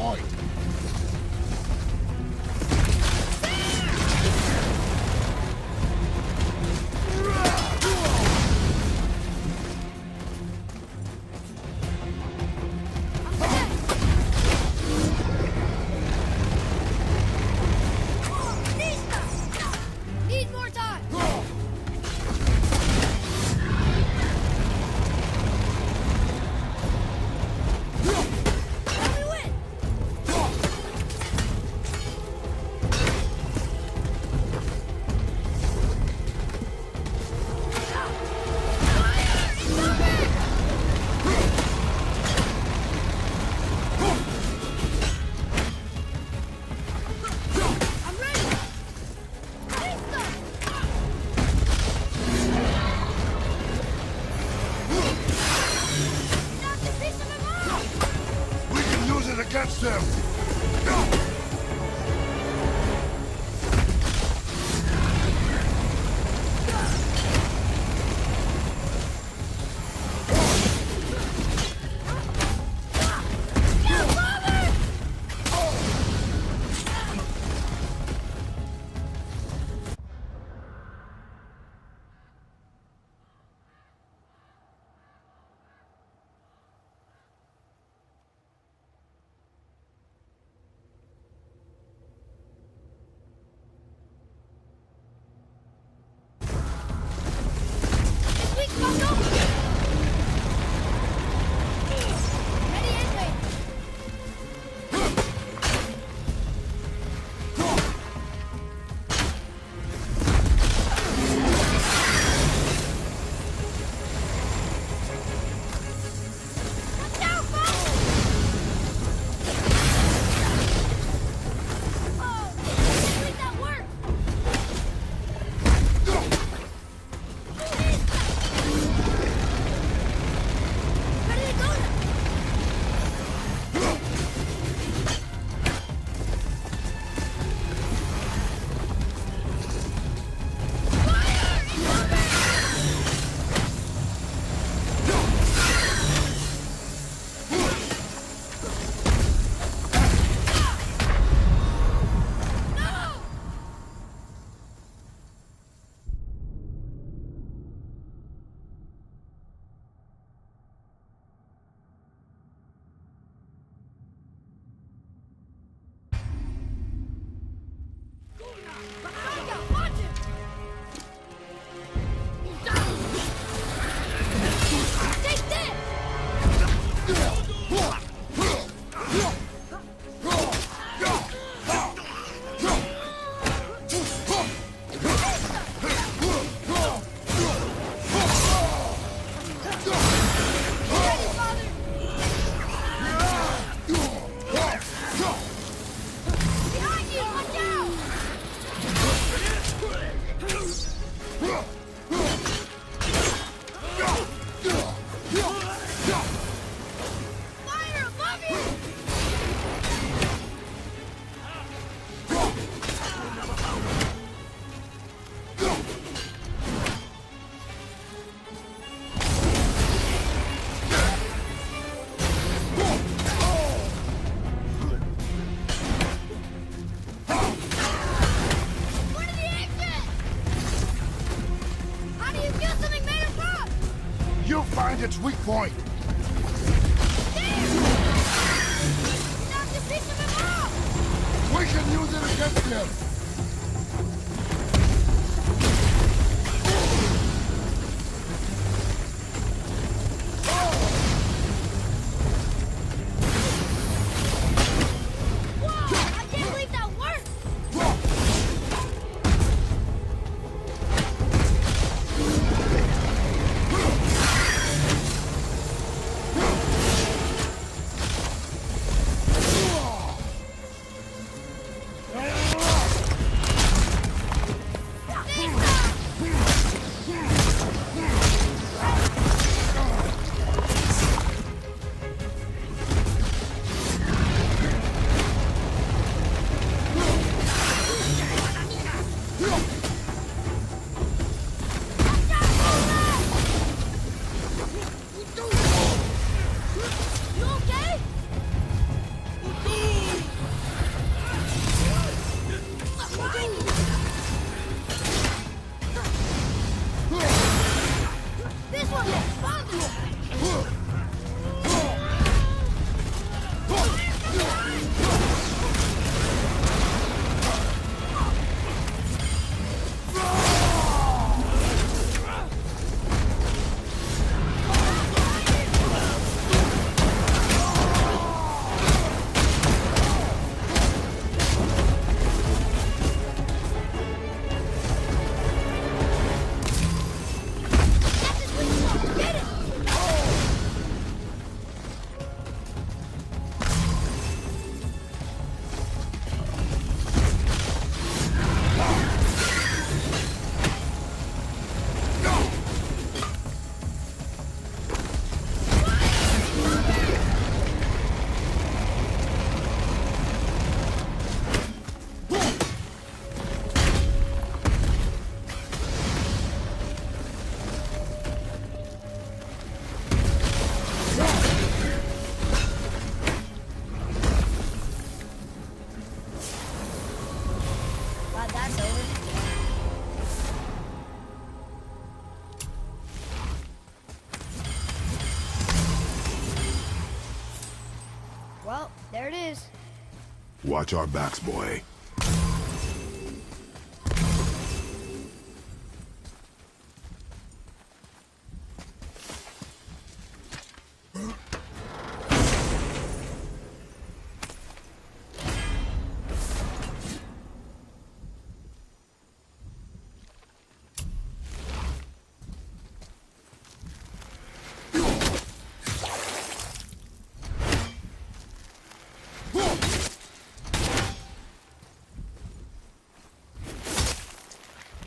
point. Need more time! Let me win! Fire! Incoming! I'm ready! We can use it against them! Find its weak point. We can use it against him. Watch our backs, boy.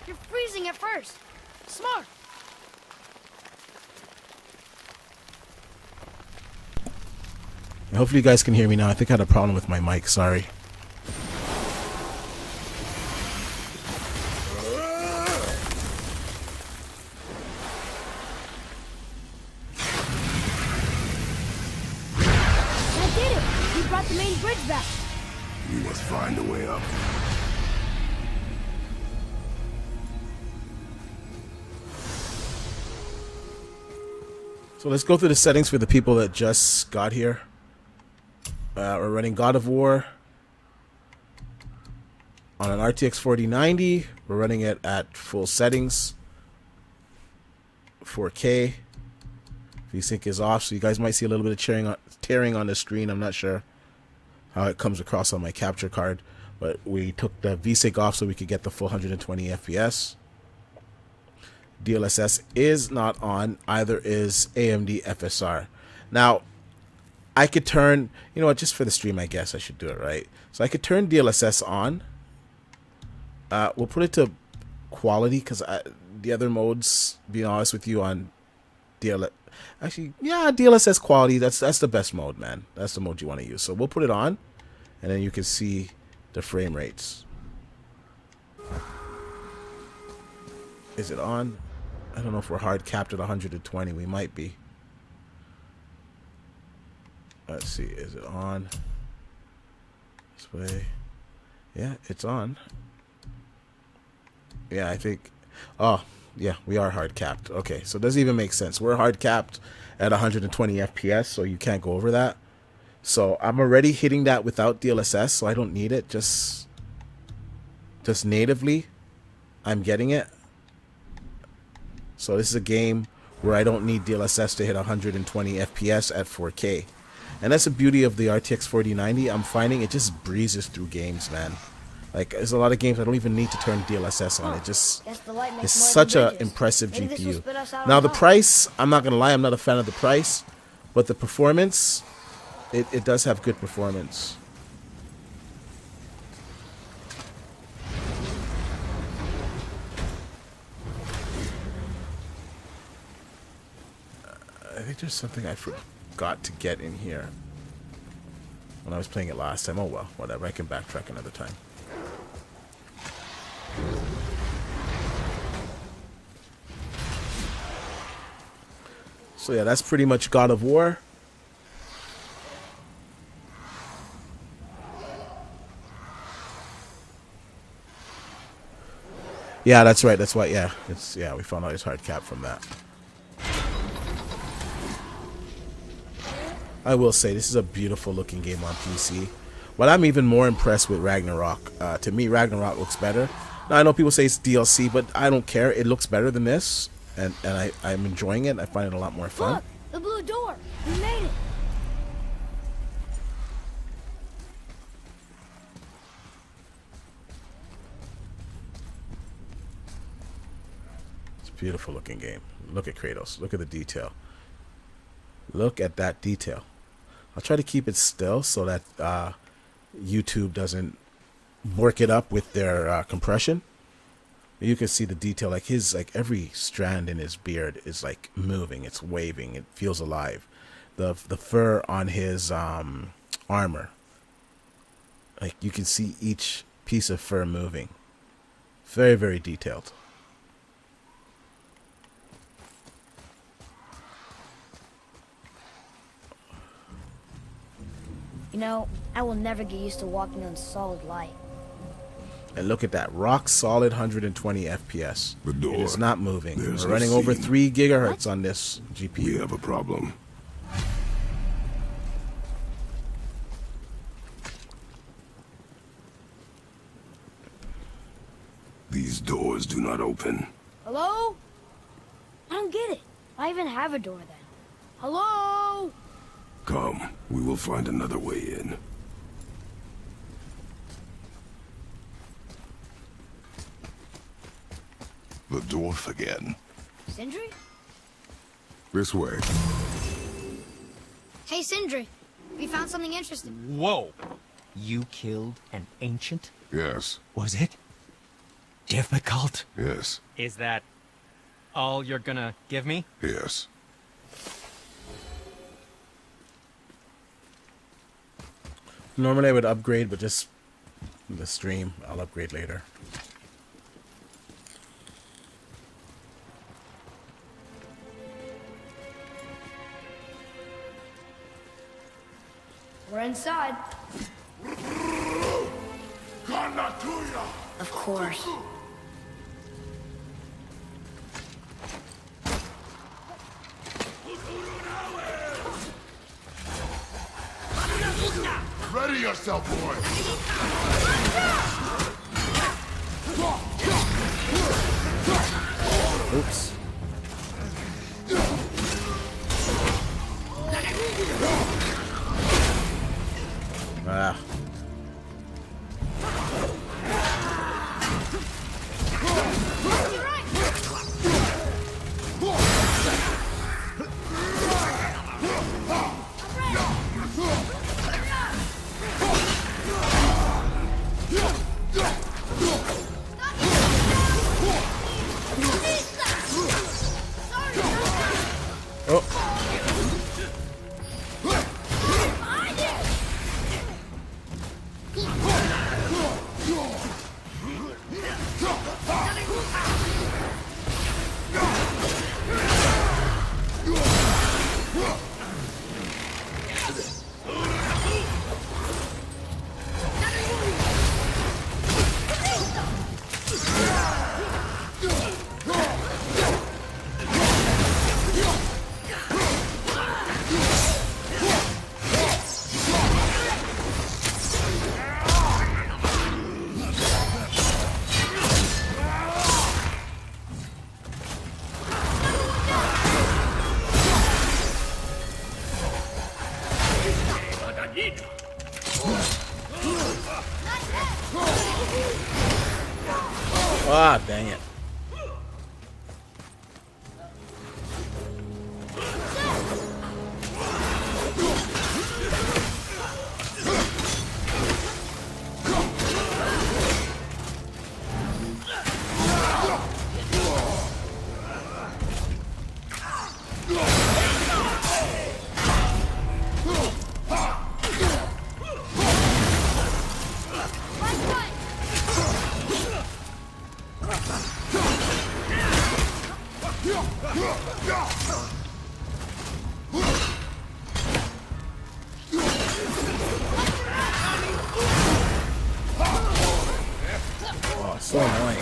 You're freezing at first. Smart. Hopefully you guys can hear me now. I think I had a problem with my mic. Sorry. I did it. You brought the main bridge back. We must find a way up. So let's go through the settings for the people that just got here. We're running God of War on an RTX 4090. We're running it at full settings, 4K. VSync is off, so you guys might see a little bit of tearing on the screen. I'm not sure how it comes across on my capture card, but we took the VSync off so we could get the full 120 FPS. DLSS is not on, either is AMD FSR. Now, I could turn, you know what, just for the stream, I guess I should do it, right? So I could turn DLSS on. We'll put it to quality, because the other modes, being honest with you, on DLSS quality, that's the best mode, man. That's the mode you want to use. So we'll put it on, and then you can see the frame rates. Is it on? I don't know if we're hard capped at 120. We might be. Let's see. Is it on? This way. Yeah, it's on. Yeah, I think. Oh, yeah, we are hard capped. Okay, so it doesn't even make sense. We're hard capped at 120 FPS, so you can't go over that. So I'm already hitting that without DLSS, so I don't need it. Just natively, I'm getting it. So this is a game where I don't need DLSS to hit 120 FPS at 4K. And that's the beauty of the RTX 4090. I'm finding it just breezes through games, man. Like, there's a lot of games I don't even need to turn DLSS on. It just is such an impressive GPU. Now, the price, I'm not going to lie, I'm not a fan of the price. But the performance, it does have good performance. I think there's something I forgot to get in here when I was playing it last time. Oh well, whatever. I can backtrack another time. So yeah, that's pretty much God of War. Yeah, that's right. That's why. Yeah, we found out it's hard cap from that. I will say, this is a beautiful looking game on PC. But I'm even more impressed with Ragnarok. To me, Ragnarok looks better. Now, I know people say it's DLC, but I don't care. It looks better than this. And I'm enjoying it. I find it a lot more fun. Look, the blue door. We made it. It's a beautiful looking game. Look at Kratos. Look at the detail. Look at that detail. I'll try to keep it still so that YouTube doesn't work it up with their compression. You can see the detail, like every strand in his beard is like moving, it's waving, it feels alive. The fur on his armor, like you can see each piece of fur moving. Very, very detailed. You know, I will never get used to walking on solid light. And look at that, rock solid 120 FPS. The door. It is not moving. There's We're running over 3 gigahertz on this GPU. We have a problem. These doors do not open. Hello? I don't get it. I even have a door then. Hello? Come, we will find another way in. The dwarf again. Sindri? This way. Hey, Sindri. We found something interesting. Whoa! You killed an ancient? Yes. Was it difficult? Yes. Is that all you're gonna give me? Yes. Normally I would upgrade, but just in the stream, I'll upgrade later. We're inside. Of course. Ready yourself, boy. Oops. Ah. Ah, dang it. Oh, so annoying.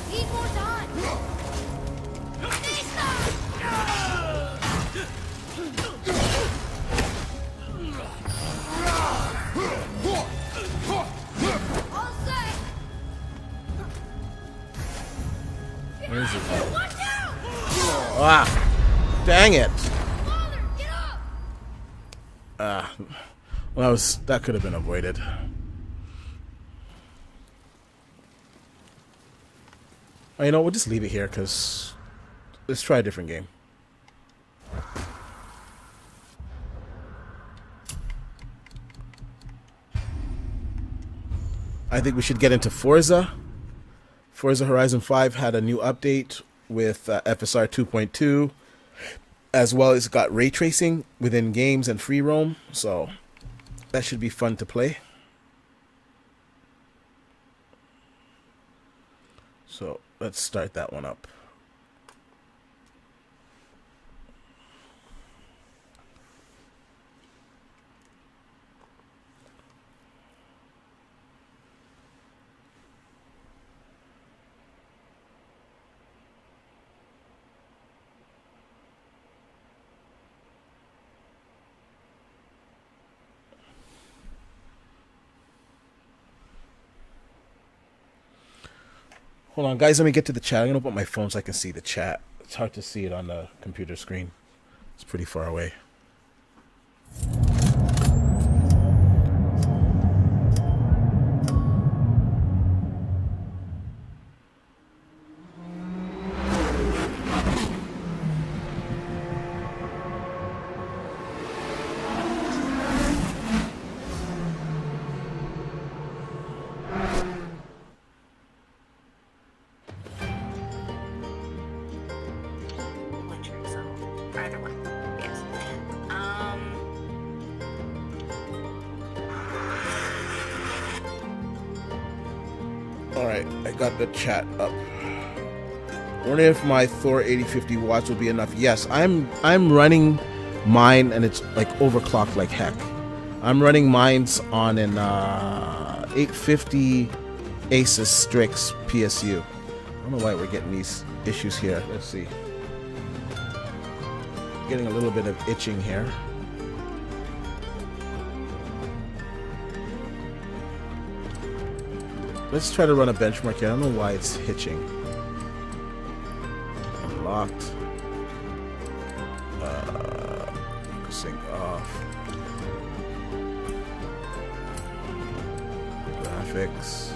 Need more time. All set. Where is it? Watch out! Ah, dang it. Father, get up! Ah, well, that could have been avoided. Oh, you know, we'll just leave it here because let's try a different game. I think we should get into Forza. Forza Horizon 5 had a new update with FSR 2.2, as well as got ray tracing within games and free roam, so that should be fun to play. So let's start that one up. Hold on, guys. Let me get to the chat. I'm gonna put my phone so I can see the chat. It's hard to see it on the computer screen. It's pretty far away. Alright, I got the chat up. Wondering if my Thor 8050 watts will be enough. Yes, I'm running mine and it's like overclocked like heck. I'm running mine's on an 850 Asus Strix PSU. I don't know why we're getting these issues here. Let's see. Getting a little bit of itching here. Let's try to run a benchmark here. I don't know why it's hitching. Unlocked. Sync off. Graphics.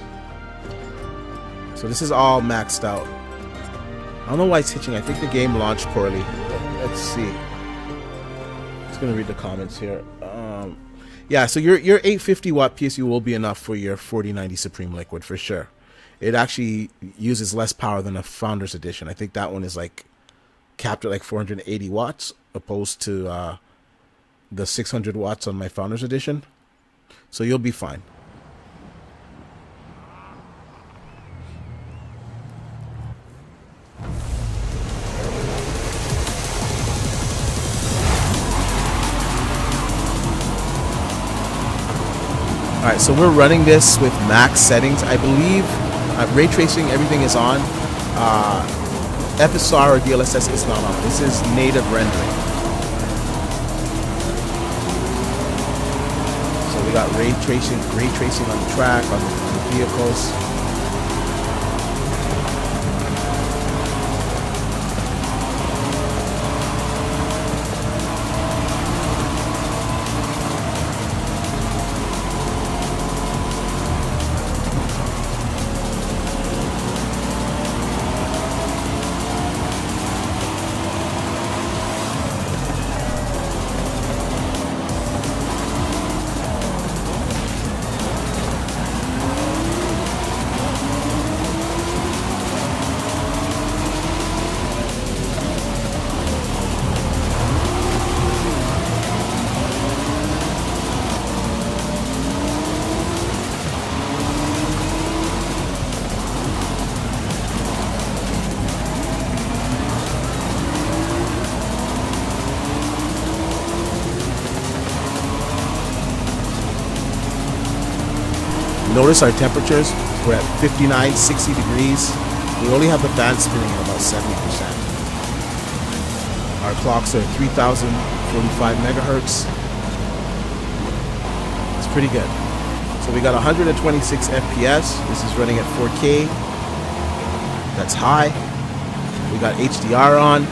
So this is all maxed out. I don't know why it's hitching. I think the game launched poorly. Let's see. Just gonna read the comments here. Yeah, so your 850 watt PSU will be enough for your 4090 Supreme Liquid for sure. It actually uses less power than a Founders Edition. I think that one is like capped at like 480 watts opposed to the 600 watts on my Founders Edition. So you'll be fine. Alright, so we're running this with max settings. I believe ray tracing, everything is on. FSR or DLSS is not on. This is native rendering. So we got ray tracing on the track, on the vehicles. Notice our temperatures, we're at 59, 60 degrees. We only have the fan spinning at about 70%. Our clocks are 3045 megahertz. It's pretty good. So we got 126 FPS. This is running at 4K. That's high. We got HDR on,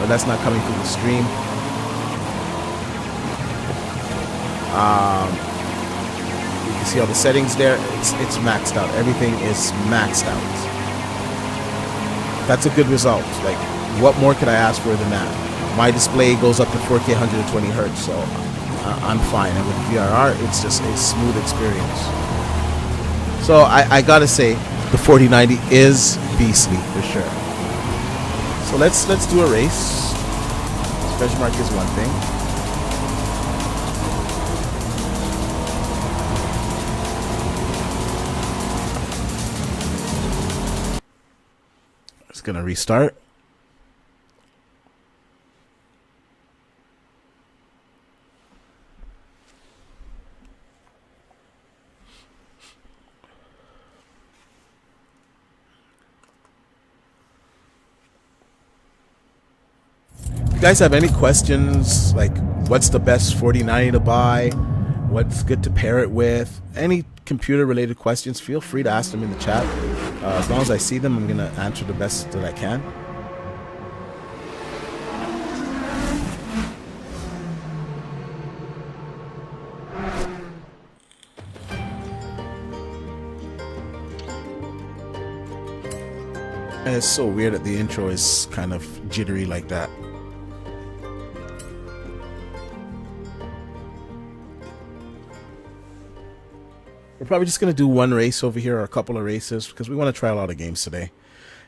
but that's not coming through the stream. You can see all the settings there. It's maxed out. Everything is maxed out. That's a good result. Like, what more could I ask for than that? My display goes up to 4K 120 hertz, so I'm fine. And with VRR, it's just a smooth experience. So I gotta say, the 4090 is beastly for sure. So let's do a race. Benchmark is one thing. It's gonna restart. If you guys have any questions, like what's the best 4090 to buy, what's good to pair it with, any computer related questions, feel free to ask them in the chat. As long as I see them, I'm gonna answer the best that I can. And it's so weird that the intro is kind of jittery like that. We're probably just going to do one race over here or a couple of races because we want to try a lot of games today.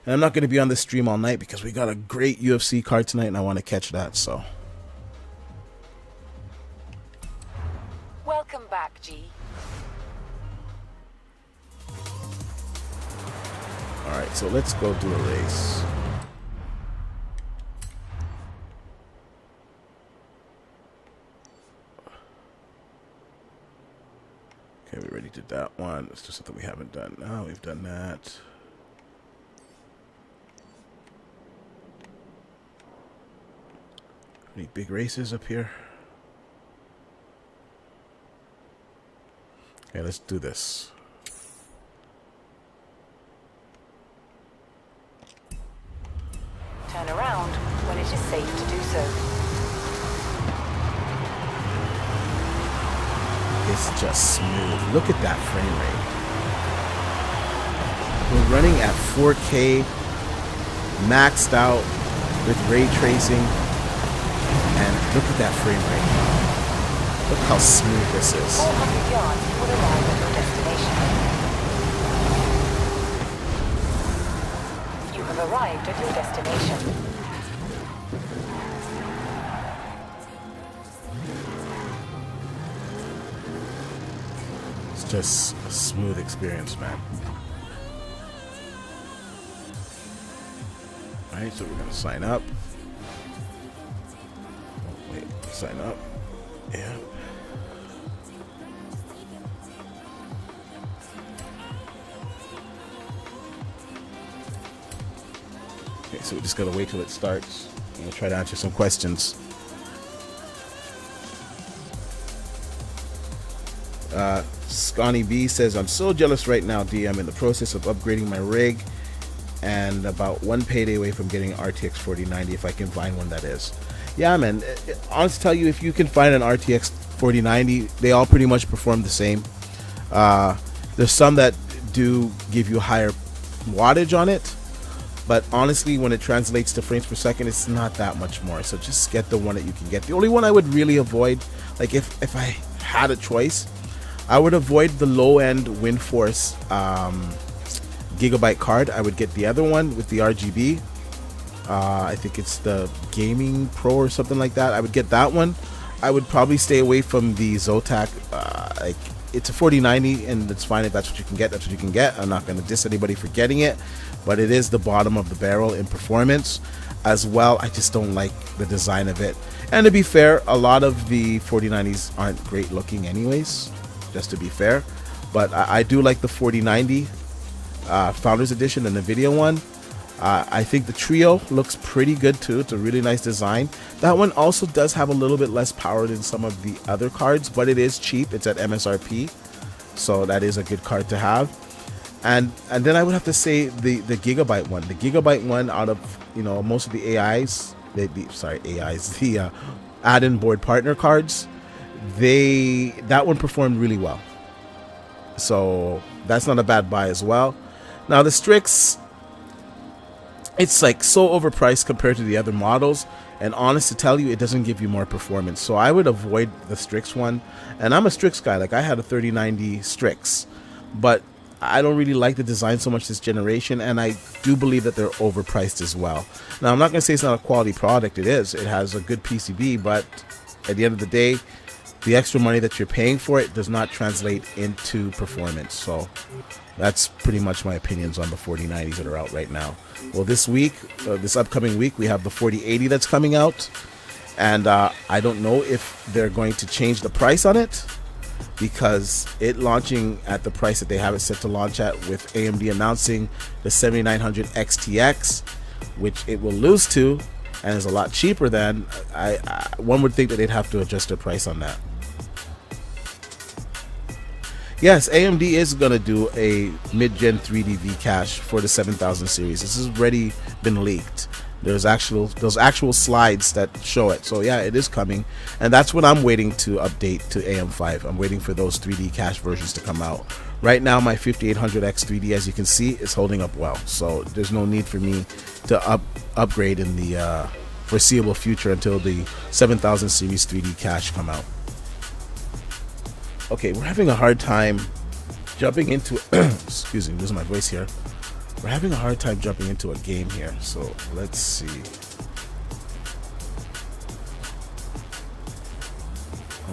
And I'm not going to be on this stream all night because we got a great UFC card tonight and I want to catch that, so. Welcome back, G. Alright, so let's go do a race. Okay, we already did that one. Let's do something we haven't done. Now we've done that. Any big races up here? Okay, let's do this. Turn around when it is safe to do so. It's just smooth. Look at that frame rate. We're running at 4K, maxed out with ray tracing, and look at that frame rate. Look how smooth this is. 400 yards, you will arrive at your destination. You have arrived at your destination. It's just a smooth experience, man. Alright, so we're gonna sign up. Oh, wait, sign up. Yeah. Okay, so we just gotta wait till it starts. I'm gonna try to answer some questions. Scotty B says, I'm so jealous right now, D. I'm in the process of upgrading my rig and about one payday away from getting RTX 4090 if I can find one, that is. Yeah, man. Honestly, to tell you, if you can find an RTX 4090, they all pretty much perform the same. There's some that do give you higher wattage on it, but honestly, when it translates to frames per second, it's not that much more. So just get the one that you can get. The only one I would really avoid, like if I had a choice, I would avoid the low-end WindForce gigabyte card. I would get the other one with the RGB. I think it's the Gaming Pro or something like that. I would get that one. I would probably stay away from the Zotac. Like, it's a 4090, and it's fine if that's what you can get. That's what you can get. I'm not going to diss anybody for getting it, but it is the bottom of the barrel in performance as well. I just don't like the design of it. And to be fair, a lot of the 4090s aren't great looking anyways, just to be fair. But I do like the 4090 Founders Edition, the Nvidia one. I think the Trio looks pretty good too. It's a really nice design. That one also does have a little bit less power than some of the other cards, but it is cheap. It's at MSRP, so that is a good card to have. And then I would have to say the Gigabyte one. The Gigabyte one, out of most of the AIs, the add-in board partner cards, that one performed really well. So that's not a bad buy as well. Now the Strix, it's like so overpriced compared to the other models, and honest to tell you, it doesn't give you more performance. So I would avoid the Strix one. And I'm a Strix guy. Like, I had a 3090 Strix, but I don't really like the design so much this generation, and I do believe that they're overpriced as well. Now, I'm not going to say it's not a quality product. It is. It has a good PCB, but at the end of the day, the extra money that you're paying for it does not translate into performance. So that's pretty much my opinions on the 4090s that are out right now. Well, this upcoming week, we have the 4080 that's coming out, and I don't know if they're going to change the price on it, because it launching at the price that they have it set to launch at, with AMD announcing the 7900 XTX, which it will lose to and is a lot cheaper than, one would think that they'd have to adjust their price on that. Yes, AMD is gonna do a mid-gen 3D V cache for the 7000 series. This has already been leaked. There's actual slides that show it. So yeah, it is coming, and that's what I'm waiting to update to AM5. I'm waiting for those 3D cache versions to come out. Right now, my 5800X 3D, as you can see, is holding up well. So there's no need for me to upgrade in the foreseeable future until the 7000 series 3D cache come out. Okay, we're having a hard time jumping into excuse me, losing my voice here. We're having a hard time jumping into a game here, so let's see.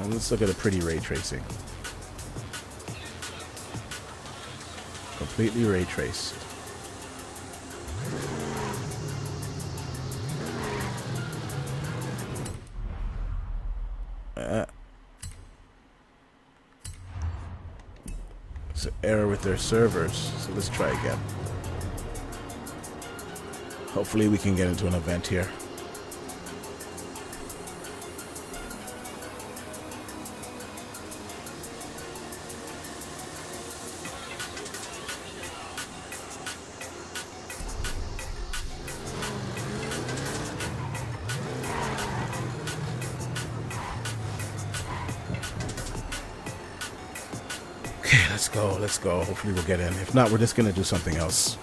Let's look at a pretty ray tracing. Completely ray traced. It's an error with their servers, so let's try again. Hopefully we can get into an event here. Okay, let's go, let's go. Hopefully we'll get in. If not, we're just gonna do something else.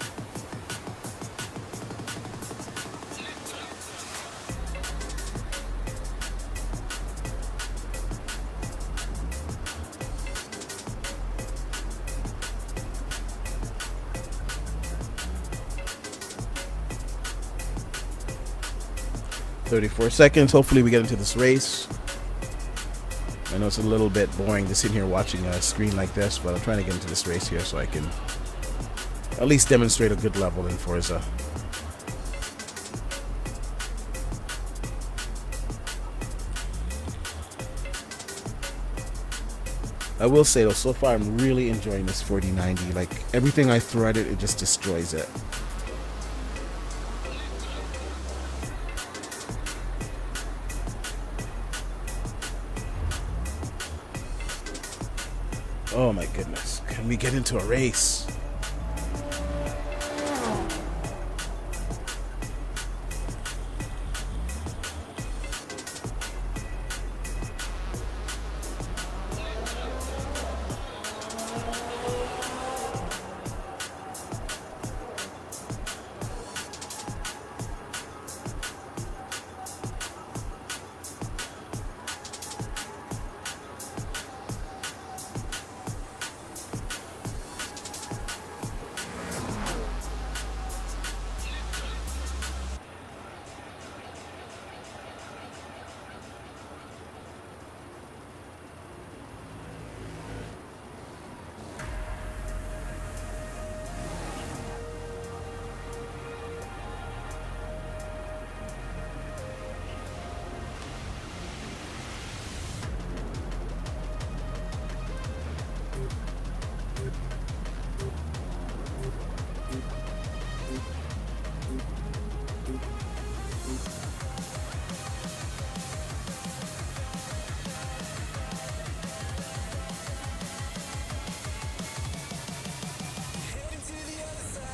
"34 seconds. Hopefully we get into this race. I know it's a little bit boring to sit here watching a screen like this, but I'm trying to get into this race here so I can at least demonstrate a good level in Forza. I will say though, so far I'm really enjoying this 4090. Like everything I throw at it, it just destroys it. Oh my goodness. Can we get into a race?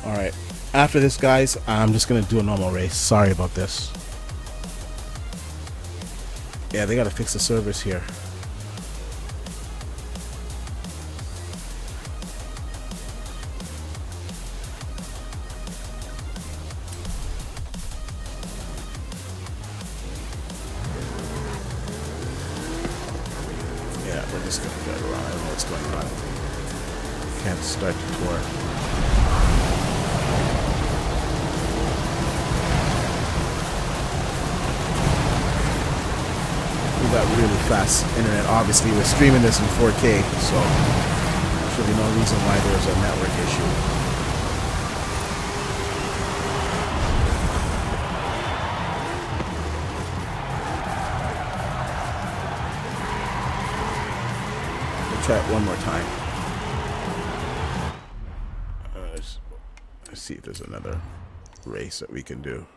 Alright, after this guys, I'm just gonna do a normal race. Sorry about this. Yeah, they gotta fix the servers here. Yeah, we're just gonna drive around. I don't know what's going on. Can't start the tour. Got really fast internet. Obviously we're streaming this in 4K, so there should be no reason why there's a network issue. We'll try it one more time. Let's see if there's another race that we can do.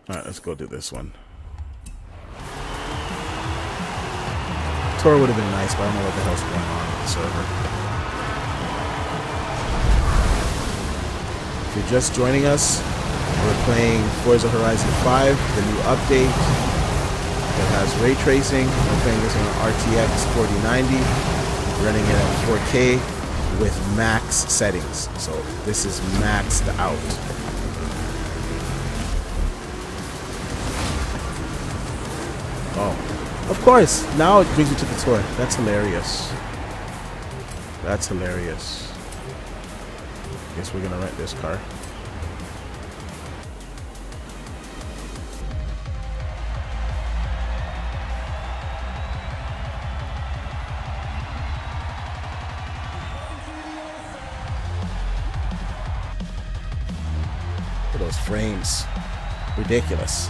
Alright, let's go do this one. Tour would have been nice, but I don't know what the hell's going on with the server. If you're just joining us, we're playing Forza Horizon 5, the new update that has ray tracing. We're playing this on an RTX 4090, running it at 4K with max settings. So this is maxed out. Oh, of course. Now it brings you to the tour. That's hilarious. That's hilarious. Guess we're gonna rent this car. Look at those frames. Ridiculous.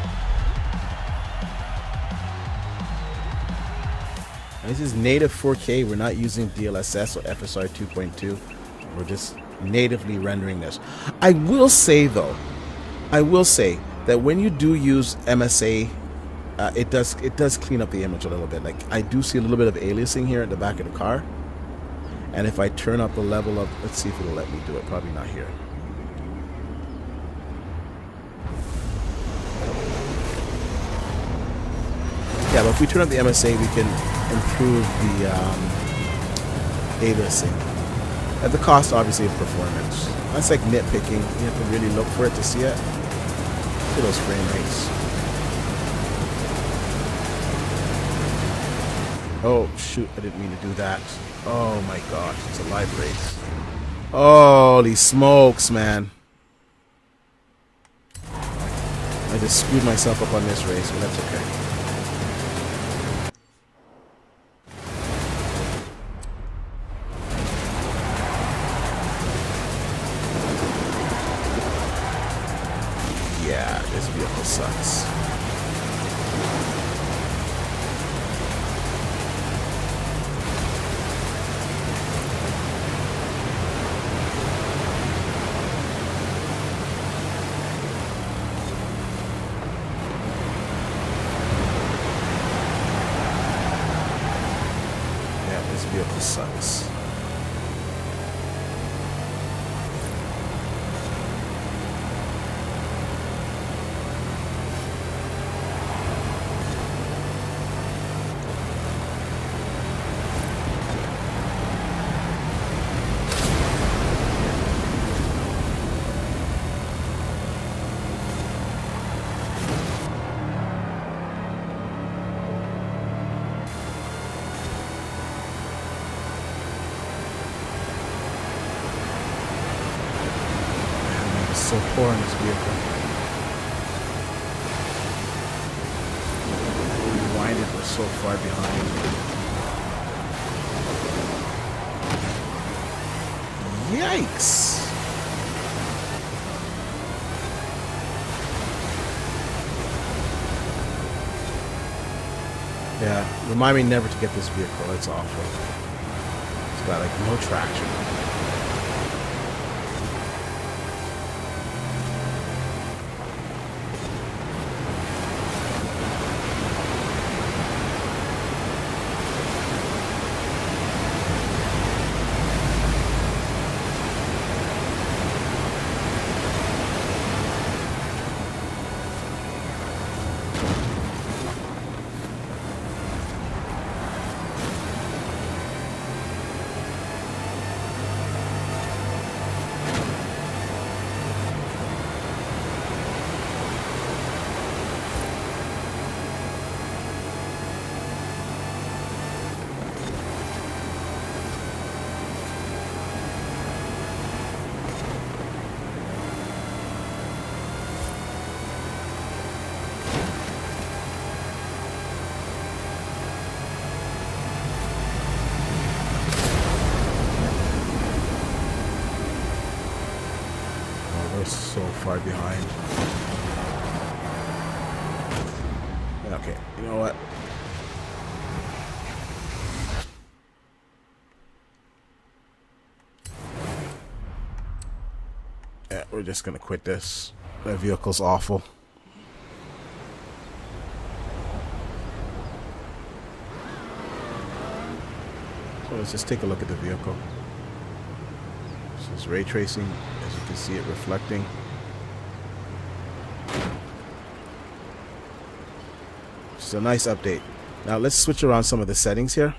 This is native 4K. We're not using DLSS or FSR 2.2. We're just natively rendering this. I will say though, that when you do use MSA, it does clean up the image a little bit. Like I do see a little bit of aliasing here at the back of the car. And if I turn up the level of, let's see if it'll let me do it. Probably not here. Yeah, but if we turn up the MSA, we can improve the aliasing. At the cost, obviously, of performance. That's like nitpicking. You have to really look for it to see it. Look at those frame rates. Oh, shoot. I didn't mean to do that. Oh, my gosh. It's a live race. Holy smokes, man. I just screwed myself up on this race, but that's okay. Yeah, this vehicle sucks. Yeah, this vehicle sucks. So poor in this vehicle. Rewinded, we're so far behind. Yikes! Yeah, remind me never to get this vehicle. It's awful. It's got like no traction. So far behind. Okay, you know what? Yeah, we're just gonna quit this. That vehicle's awful. let's just take a look at the vehicle. This is ray tracing, as you can see it reflecting. It's a nice update. Now let's switch around some of the settings here.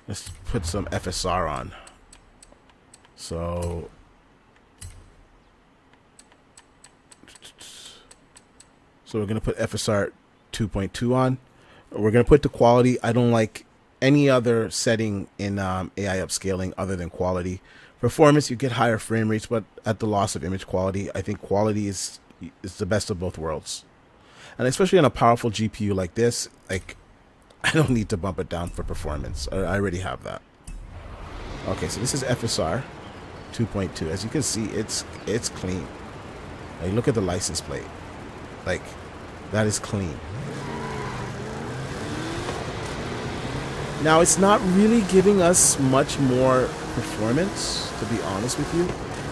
Let's put some FSR on. So we're going to put FSR 2.2 on. We're going to put the quality. I don't like any other setting in AI upscaling other than quality. Performance, you get higher frame rates, but at the loss of image quality. I think quality is the best of both worlds. And especially on a powerful GPU like this, like, I don't need to bump it down for performance. I already have that. Okay, so this is FSR 2.2. As you can see, it's clean. Like, look at the license plate. Like, that is clean. Now, it's not really giving us much more performance, to be honest with you.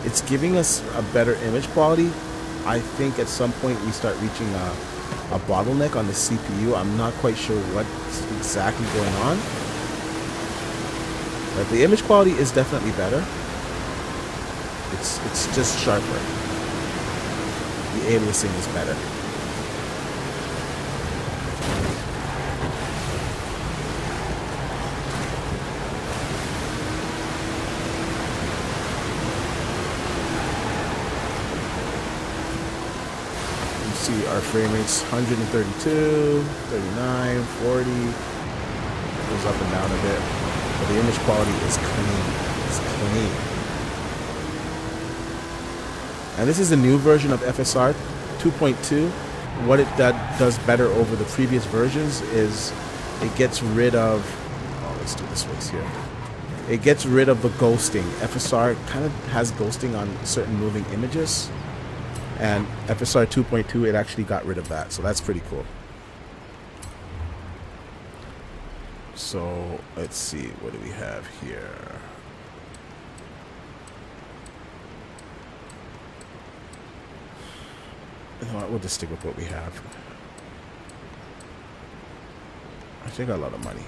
It's giving us a better image quality. I think at some point we start reaching a bottleneck on the CPU. I'm not quite sure what's exactly going on. But the image quality is definitely better. It's just sharper. The aliasing is better. See our frame rates 132, 39, 40, goes up and down a bit, but the image quality is clean. It's clean. And this is the new version of FSR 2.2. What it does better over the previous versions is it gets rid of, let's do this way here. It gets rid of the ghosting. FSR kind of has ghosting on certain moving images. And FSR 2.2, it actually got rid of that. So that's pretty cool. So let's see, what do we have here? You know what, we'll just stick with what we have. I think I got a lot of money.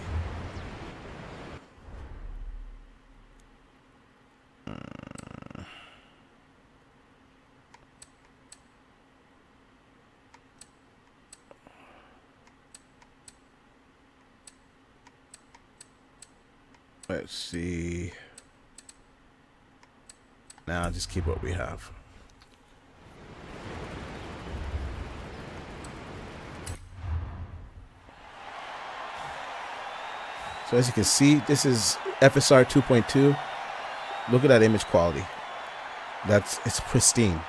Let's see. Now just keep what we have. So as you can see, this is FSR 2.2. Look at that image quality. It's pristine.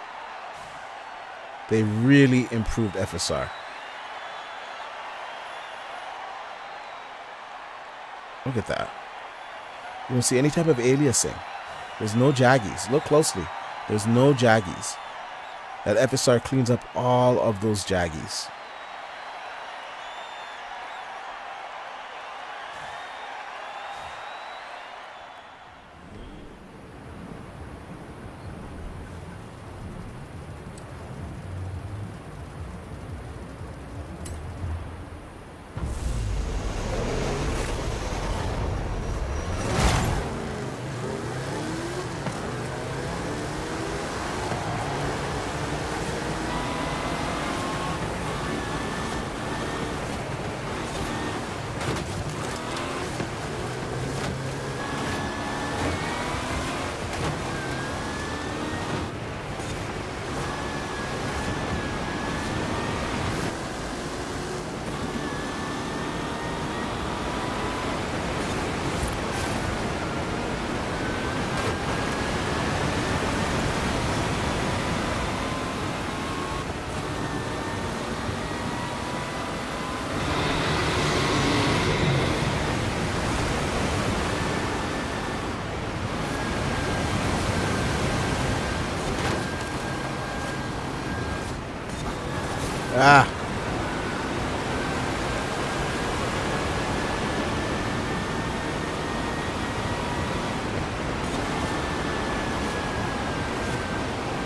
They really improved FSR. Look at that. You don't see any type of aliasing. There's no jaggies. Look closely. There's no jaggies. That FSR cleans up all of those jaggies. Ah.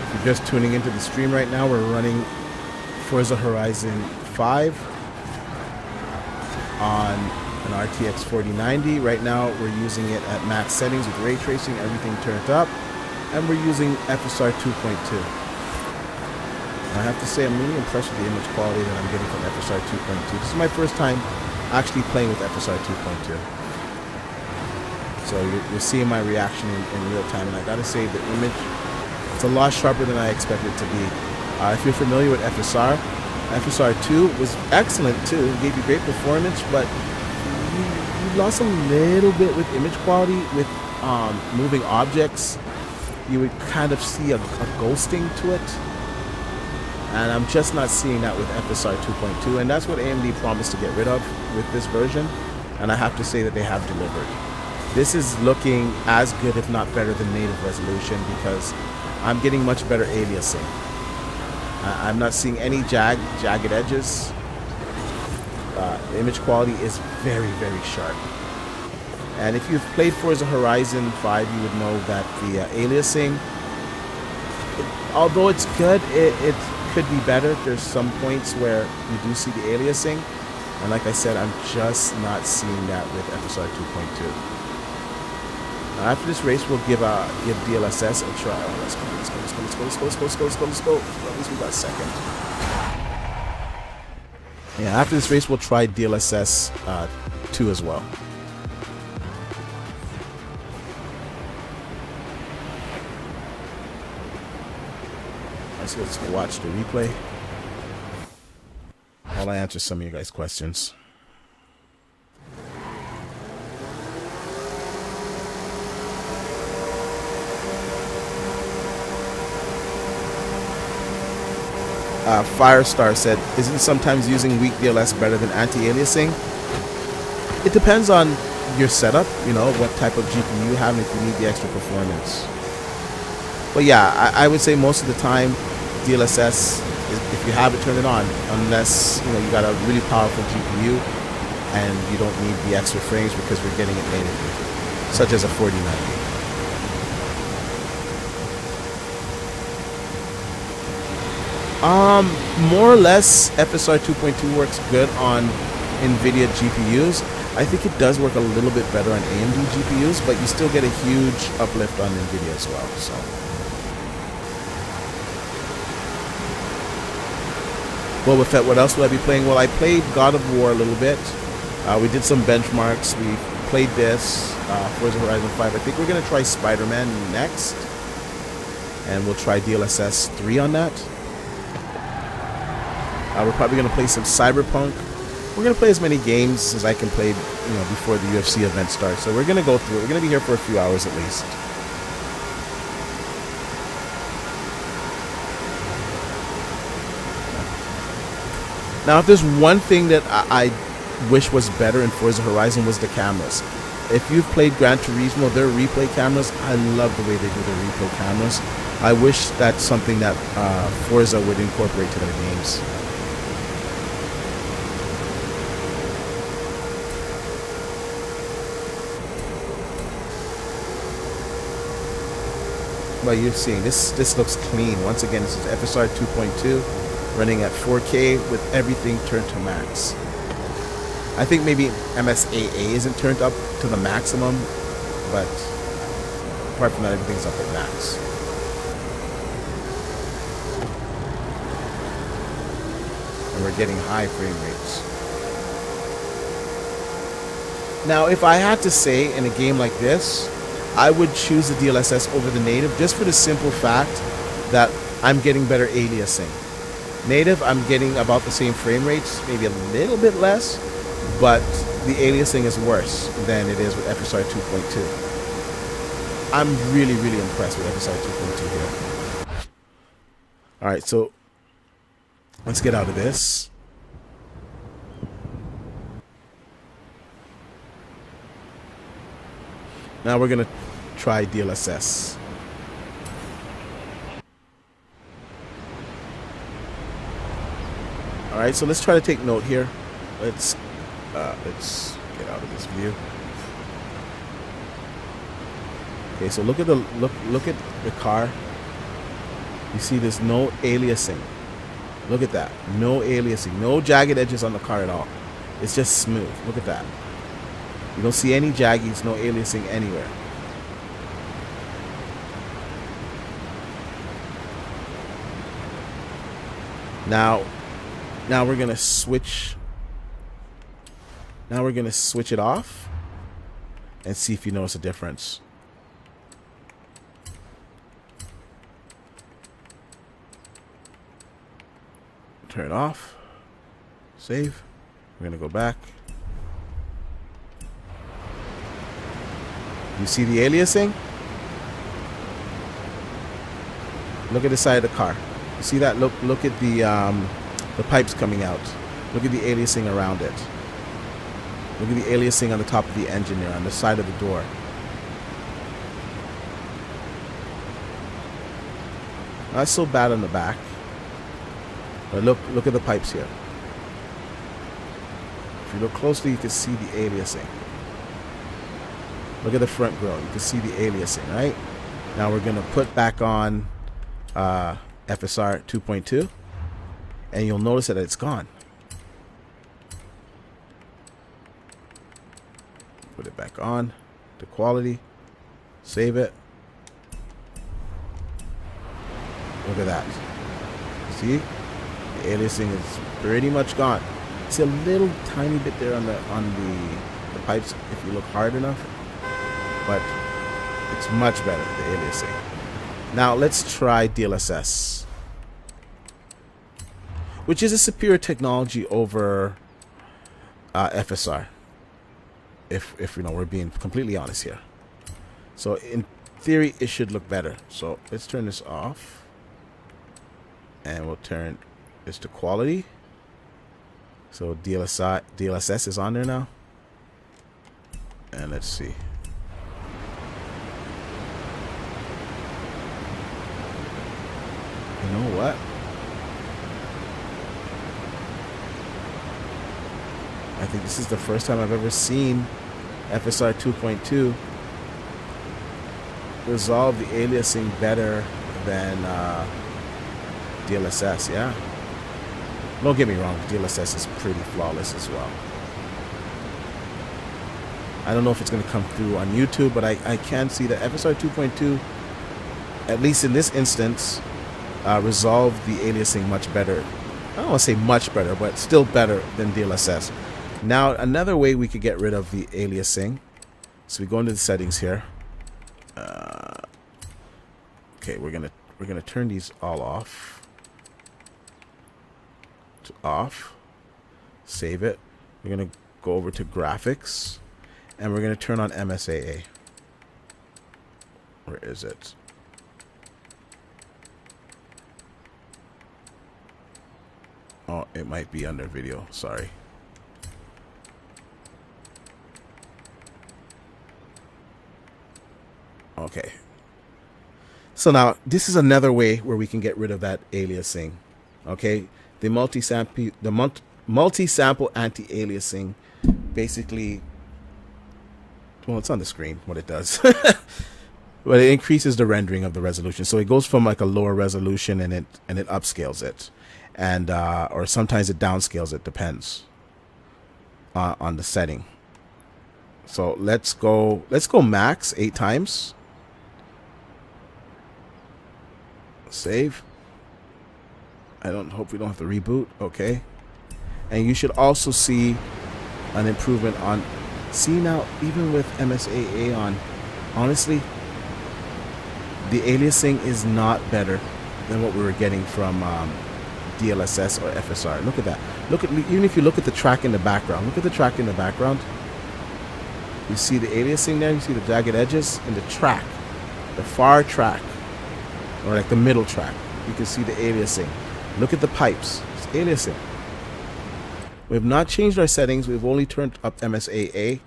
If you're just tuning into the stream right now, we're running Forza Horizon 5 on an RTX 4090. Right now we're using it at max settings with ray tracing, everything turned up, and we're using FSR 2.2. I have to say I'm really impressed with the image quality that I'm getting from FSR 2.2. This is my first time actually playing with FSR 2.2. So you're seeing my reaction in real time, and I gotta say the image, it's a lot sharper than I expected it to be. If you're familiar with FSR, FSR 2 was excellent too. It gave you great performance, but you lost a little bit with image quality. With moving objects, you would kind of see a ghosting to it. And I'm just not seeing that with FSR 2.2, and that's what AMD promised to get rid of with this version, and I have to say that they have delivered. This is looking as good, if not better, than native resolution, because I'm getting much better aliasing. I'm not seeing any jagged edges. The image quality is very, very sharp. And if you've played Forza Horizon 5, you would know that the aliasing, although it's good, it could be better. There's some points where you do see the aliasing, and like I said, I'm just not seeing that with FSR 2.2. After this race, we'll give DLSS a try. Oh, let's go. At least we got second. Yeah, after this race, we'll try DLSS 2 as well. Let's watch the replay while I answer some of you guys' questions. Firestar said, isn't sometimes using weak DLS better than anti-aliasing? It depends on your setup, you know, what type of GPU you have and if you need the extra performance. But yeah, I would say most of the time DLSS, if you have it, turn it on, unless you know you got a really powerful GPU and you don't need the extra frames because we're getting it natively, such as a 4090. More or less, FSR 2.2 works good on Nvidia GPUs. I think it does work a little bit better on AMD GPUs, but you still get a huge uplift on Nvidia as well. So. Boba Fett, what else will I be playing? Well, I played God of War a little bit. We did some benchmarks. We played this, Forza Horizon 5. I think we're going to try Spider-Man next. And we'll try DLSS 3 on that. We're probably going to play some Cyberpunk. We're going to play as many games as I can play, you know, before the UFC event starts. So we're going to go through it. We're going to be here for a few hours at least. Now, if there's one thing that I wish was better in Forza Horizon was the cameras. If you've played Gran Turismo, their replay cameras, I love the way they do their replay cameras. I wish that's something that Forza would incorporate to their games. Well, you're seeing this looks clean. Once again, this is FSR 2.2 running at 4K with everything turned to max. I think maybe MSAA isn't turned up to the maximum, but apart from that, everything's up at max. And we're getting high frame rates. Now, if I had to say in a game like this, I would choose the DLSS over the native just for the simple fact that I'm getting better aliasing. Native, I'm getting about the same frame rates, maybe a little bit less, but the aliasing is worse than it is with FSR 2.2. I'm really, really impressed with FSR 2.2 here. Alright, so let's get out of this. Now we're going to try DLSS. Alright, so let's try to take note here. Let's get out of this view. Okay, so look at the car. You see there's no aliasing. Look at that. No aliasing. No jagged edges on the car at all. It's just smooth. Look at that. You don't see any jaggies, no aliasing anywhere. Now we're gonna switch. Now we're gonna switch it off and see if you notice a difference. Turn it off. Save. We're gonna go back. You see the aliasing? Look at the side of the car. You see that? Look at the pipes coming out. Look at the aliasing around it. Look at the aliasing on the top of the engine there, on the side of the door. Not so bad on the back. But look at the pipes here. If you look closely, you can see the aliasing. Look at the front grille. You can see the aliasing, right? Now we're going to put back on FSR 2.2. And you'll notice that it's gone. Put it back on to quality. Save it. Look at that. See? The aliasing is pretty much gone. See a little tiny bit there on the pipes if you look hard enough. But it's much better, the aliasing. Now let's try DLSS, which is a superior technology over FSR. If you know, we're being completely honest here. So in theory, it should look better. So let's turn this off, and we'll turn this to quality. So DLSS is on there now, and let's see. You know what? I think this is the first time I've ever seen FSR 2.2 resolve the aliasing better than DLSS, yeah? Don't get me wrong, DLSS is pretty flawless as well. I don't know if it's going to come through on YouTube, but I can see that FSR 2.2, at least in this instance, resolve the aliasing much better. I don't want to say much better, but still better than DLSS. Now, another way we could get rid of the aliasing. So we go into the settings here. Okay, we're gonna turn these all off. To off. Save it. We're gonna go over to graphics, and we're gonna turn on MSAA. Where is it? Oh, it might be under video. Sorry. Okay. So now this is another way where we can get rid of that aliasing. Okay, the multi-sample anti-aliasing basically, well, it's on the screen what it does. But it increases the rendering of the resolution. So it goes from like a lower resolution and it upscales it, and or sometimes it downscales it, depends on the setting. So let's go max 8 times. Save. Hope we don't have to reboot. Okay. And you should also see an improvement on, see now, even with MSAA on, honestly, the aliasing is not better than what we were getting from DLSS or FSR. Look at that. Even if you look at the track in the background, look at the track in the background. You see the aliasing there, you see the jagged edges in the track, the far track, or like the middle track. You can see the aliasing. Look at the pipes. It's aliasing. We have not changed our settings. We've only turned up MSAA,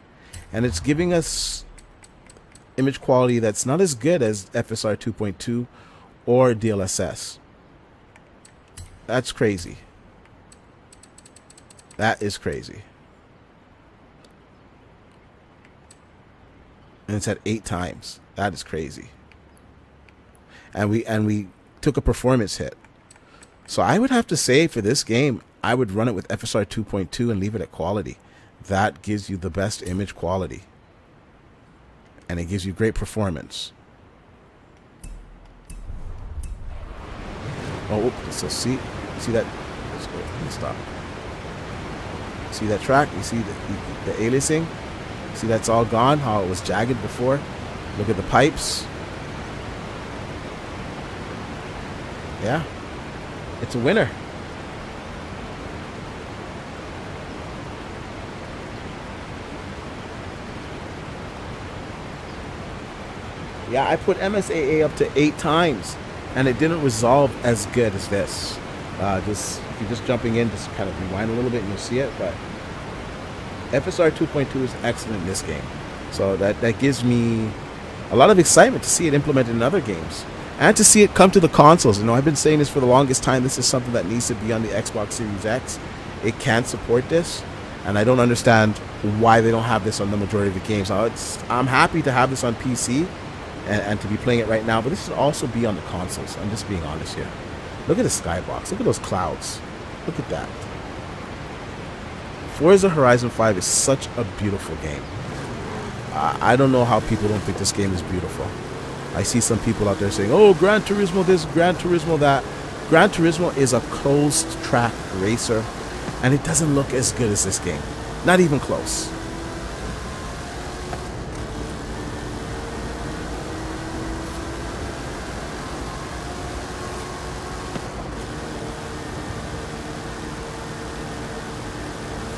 and it's giving us image quality that's not as good as FSR 2.2 or DLSS. That's crazy. That is crazy. And it's at 8 times. That is crazy. And we took a performance hit. So I would have to say for this game, I would run it with FSR 2.2 and leave it at quality. That gives you the best image quality. And it gives you great performance. Oh, so see that? Let's go. Let's stop. See that track? You see the aliasing? See that's all gone? How it was jagged before? Look at the pipes. Yeah. It's a winner. Yeah, I put MSAA up to 8 times, and it didn't resolve as good as this. If you're just jumping in, just kind of rewind a little bit and you'll see it. But FSR 2.2 is excellent in this game. So that gives me a lot of excitement to see it implemented in other games. And to see it come to the consoles. You know, I've been saying this for the longest time. This is something that needs to be on the Xbox Series X. It can't support this. And I don't understand why they don't have this on the majority of the games. Now, I'm happy to have this on PC and to be playing it right now. But this should also be on the consoles. I'm just being honest here. Look at the skybox. Look at those clouds. Look at that. Forza Horizon 5 is such a beautiful game. I don't know how people don't think this game is beautiful. I see some people out there saying, oh, Gran Turismo this, Gran Turismo that. Gran Turismo is a closed track racer, and it doesn't look as good as this game. Not even close.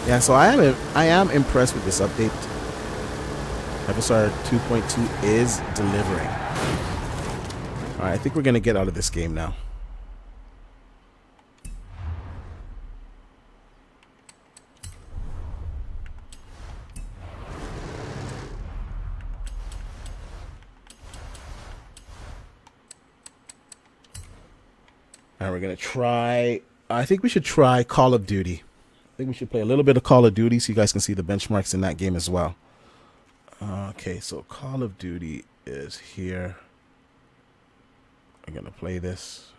Yeah, so I am impressed with this update. FSR 2.2 is delivering. Alright, I think we're going to get out of this game now. And we're going to try... I think we should try Call of Duty. I think we should play a little bit of Call of Duty so you guys can see the benchmarks in that game as well. Okay, so Call of Duty is here. I'm going to play this.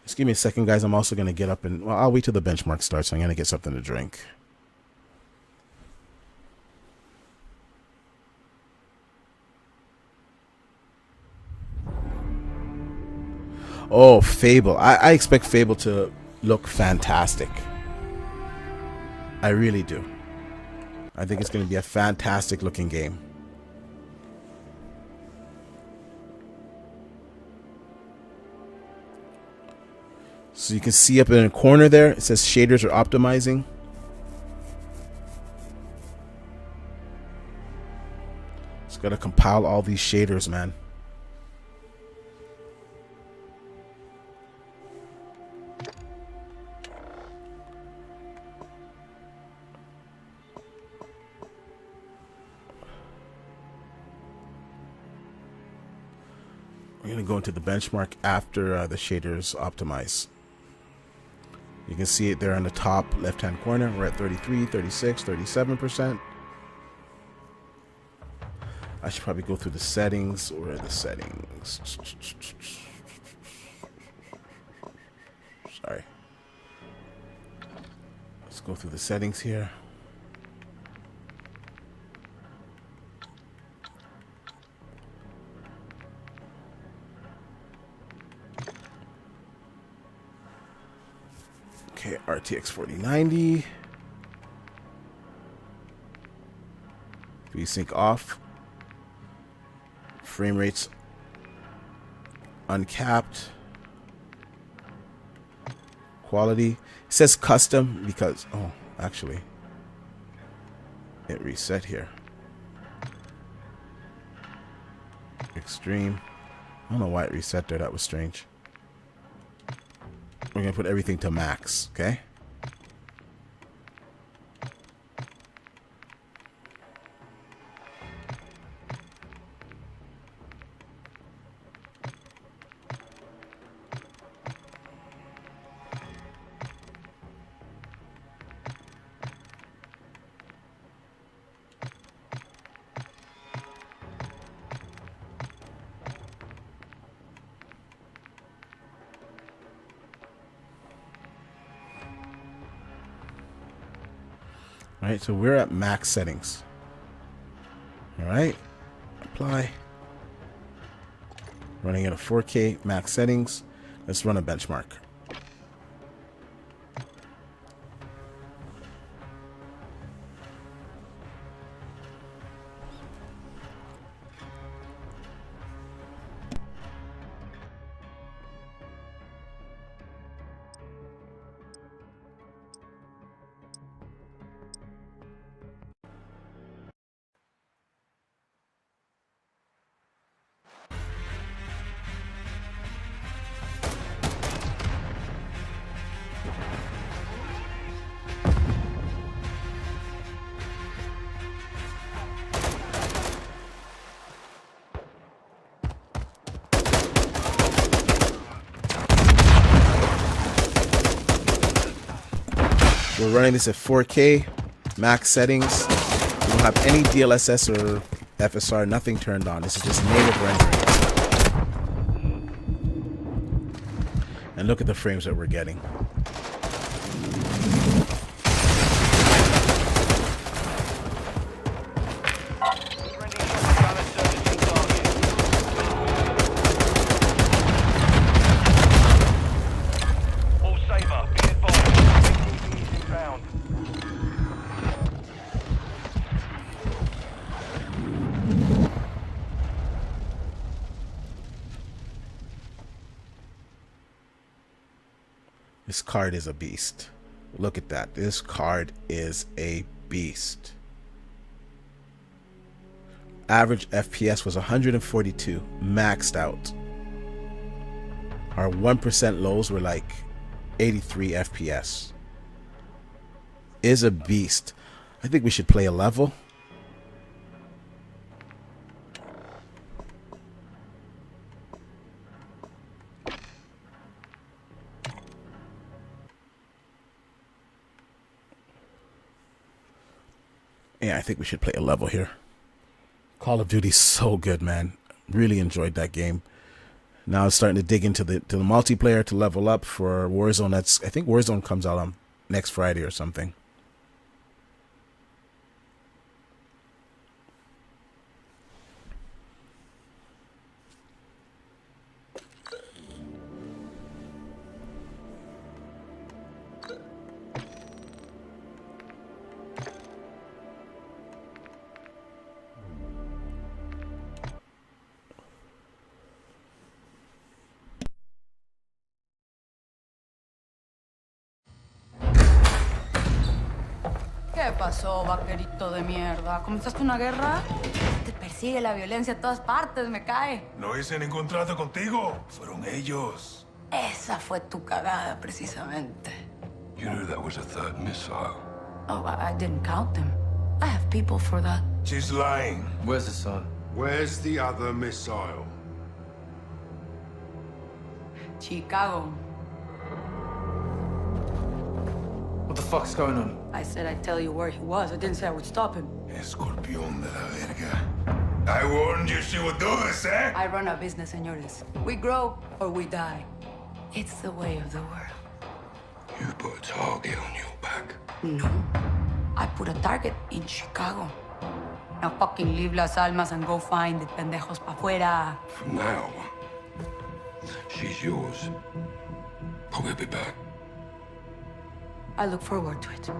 Just give me a second, guys. I'm also going to get up and... Well, I'll wait till the benchmark starts. So I'm going to get something to drink. Oh, Fable. I expect Fable to look fantastic. I really do. I think it's going to be a fantastic looking game. So you can see up in the corner there, it says shaders are optimizing. It's got to compile all these shaders, man. We're going to go into the benchmark after the shaders optimize. You can see it there on the top left-hand corner. We're at 33, 36, 37%. I should probably go through the settings. Where are the settings? Sorry. Let's go through the settings here. Okay, RTX 4090. VSync off. Frame rates uncapped. Quality. It says custom because, oh, actually, it reset here. Extreme. I don't know why it reset there. That was strange. We're going to put everything to max, okay? All right, so we're at max settings. All right, apply. Running at a 4K max settings. Let's run a benchmark. We're running this at 4K, max settings. We don't have any DLSS or FSR, nothing turned on. This is just native rendering. And look at the frames that we're getting. This card is a beast. Look at that. This card is a beast. Average FPS was 142, maxed out. Our 1% lows were like 83 FPS. Is a beast. I think we should play a level. Yeah, I think we should play a level here. Call of Duty's so good, man. Really enjoyed that game. Now it's starting to dig into the multiplayer to level up for Warzone. I think Warzone comes out on next Friday or something. ¿Qué pasó, vaquerito de mierda? ¿Comenzaste una guerra? Te persigue la violencia a todas partes, me cae. No hice ningún trato contigo. Fueron ellos. Esa fue tu cagada, precisamente. You knew that was a third missile. Oh, I didn't count them. I have people for that. She's lying. Where's the sun? Where's the other missile? Chicago. What the fuck's going on? I said I'd tell you where he was. I didn't say I would stop him. Escorpión de la verga. I warned you she would do this, eh? I run a business, señores. We grow or we die. It's the way of the world. You put a target on your back. No. I put a target in Chicago. Now fucking leave Las Almas and go find the pendejos pa' fuera. From now, she's yours. But we'll be back. I look forward to it.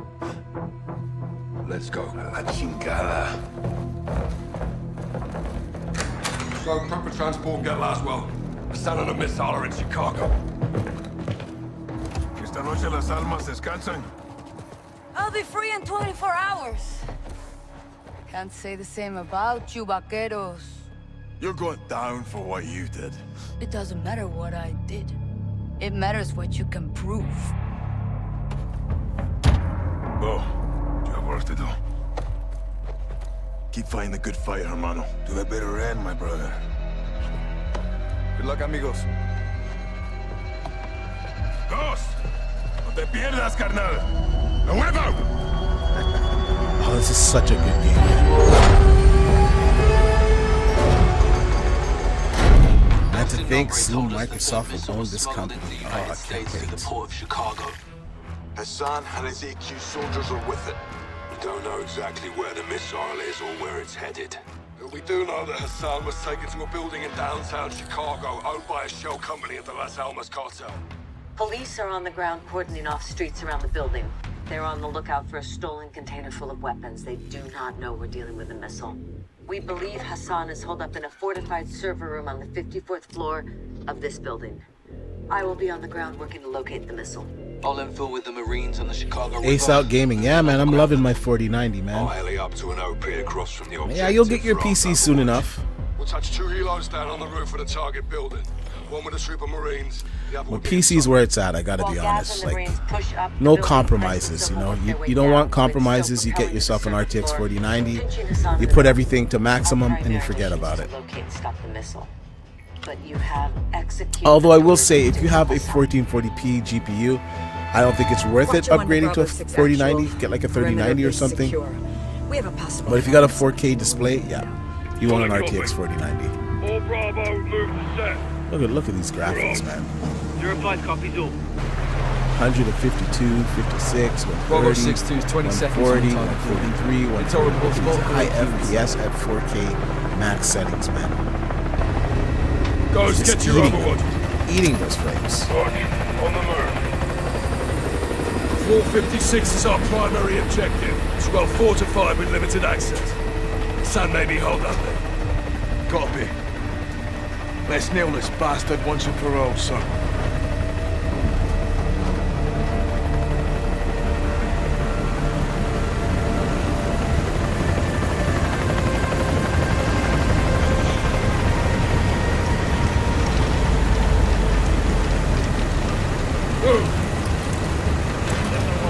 Let's go. La chingada. So, proper transport get Laswell. The son and a missile are in Chicago. Esta noche las almas descansan. I'll be free in 24 hours. Can't say the same about you, vaqueros. You're going down for what you did. It doesn't matter what I did. It matters what you can prove. Oh, you have work to do. Keep fighting the good fight, hermano. To the bitter end, my brother. Good luck, amigos. Ghost! No te pierdas, carnal! ¡A huevo! Oh, this is such a good game. And to think soon Microsoft will own this company. Oh, I can't wait. Hassan and his AQ soldiers are with it. don't know exactly where the missile is or where it's headed. We do know that Hassan was taken to a building in downtown Chicago owned by a shell company of the Las Almas cartel. Police are on the ground cordoning off streets around the building. They're on the lookout for a stolen container full of weapons. They do not know we're dealing with a missile. We believe Hassan is holed up in a fortified server room on the 54th floor of this building. I will be on the ground working to locate the missile. All info with the Marines on the Chicago Ace River. Out Gaming. Yeah, man, I'm loving my 4090, I'll man. heli up to an OP across from the objective. Yeah, you'll get your for PC our soon watch. enough. We'll touch 2 helos down on the roof of the target building. One with a troop of Marines, the other When will be PC's where it's at, I gotta While be Gaz honest. and the Like, Marines push up the no building, compromises, prices you will know. work their way You don't down, want with compromises. still You get propelling yourself an to the RTX floor, 4090. pinching Hassan You to put the everything to Our maximum and you primary forget mission about is it. to locate and stop the missile. But you have executed. Although I will orders say, if to you have a Hassan. 1440p GPU, I don't think it's worth it upgrading to a 4090. Get like a 3090 or something. We have a possible. But if you got a 4K display, yeah, you want an RTX 4090. All Bravo, move to set. Look at these graphics, man. 05 copies all. 152, 56, Bravo 130, 62 is 20 seconds 140, on target. 143, It's all 143. multiple High queues. FPS at 4K max settings, man. Ghost, Just get your Overwatch. eating those frames. Roger, on the move. 456 is our primary objective. It's well fortified with limited access. Sun may be hold up there. Copy. Let's nail this bastard once and for all, son.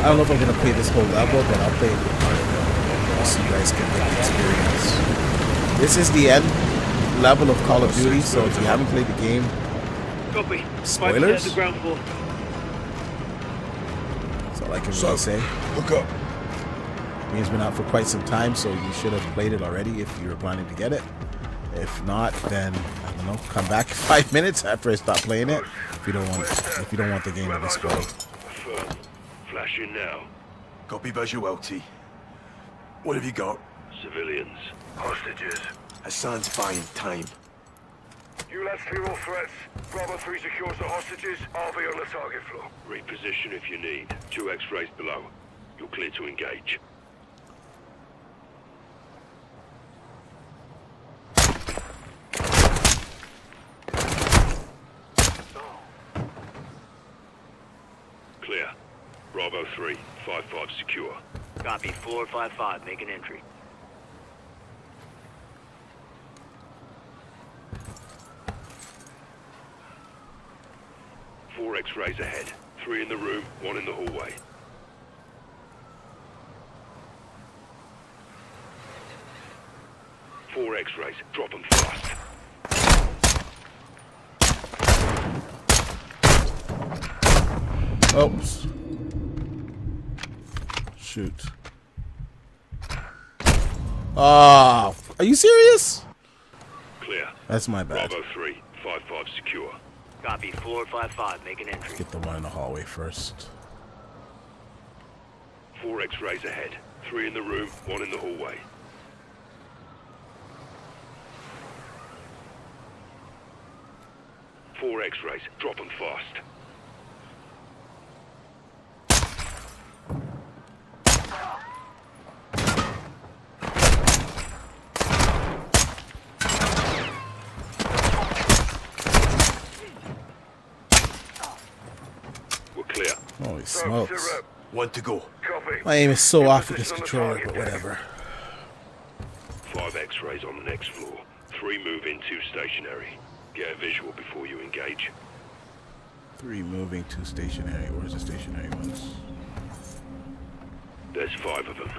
I don't know if I'm gonna play this whole level, but I'll play it with Mario, so you guys can get the experience. This is the end level of Call of Duty, so if you haven't played the game, Copy. Spoilers? 5% of the ground floor. that's all I can really say. Look up. The game's been out for quite some time, so you should have played it already if you were planning to get it. If not, then I don't know. Come back in 5 minutes after I stop playing it. If you don't want the game to be spoiled. Affirm. Flash in now. Copy visual, T. What have you got? Civilians. Hostages. Hassan's buying time. You lads clear all threats. Bravo 3 secures the hostages. I'll be on the target floor. Reposition if you need. 2 X-rays below. You're clear to engage. Clear. Bravo 3, 5-5 secure. Copy. 455. Make an entry. Four X-rays ahead. 3 in the room, 1 in the hallway. Four X-rays. Drop them fast. Oops. Shoot. Ah, are you serious? Clear. That's my bad. Bravo 3, 5-5 secure. Copy. 455. Make an entry. Get the one in the hallway first. 4 X-rays ahead. 3 in the room, 1 in the hallway. Four X-rays. Drop them fast. We're clear. Holy smokes. One to go. Copy. My aim is so Get off with this position on the controller, but target. whatever. 5 X-rays on the next floor. 3 move in, 2 stationary. Get a visual before you engage. 3 moving, 2 stationary. Where's the stationary ones? There's 5 of them.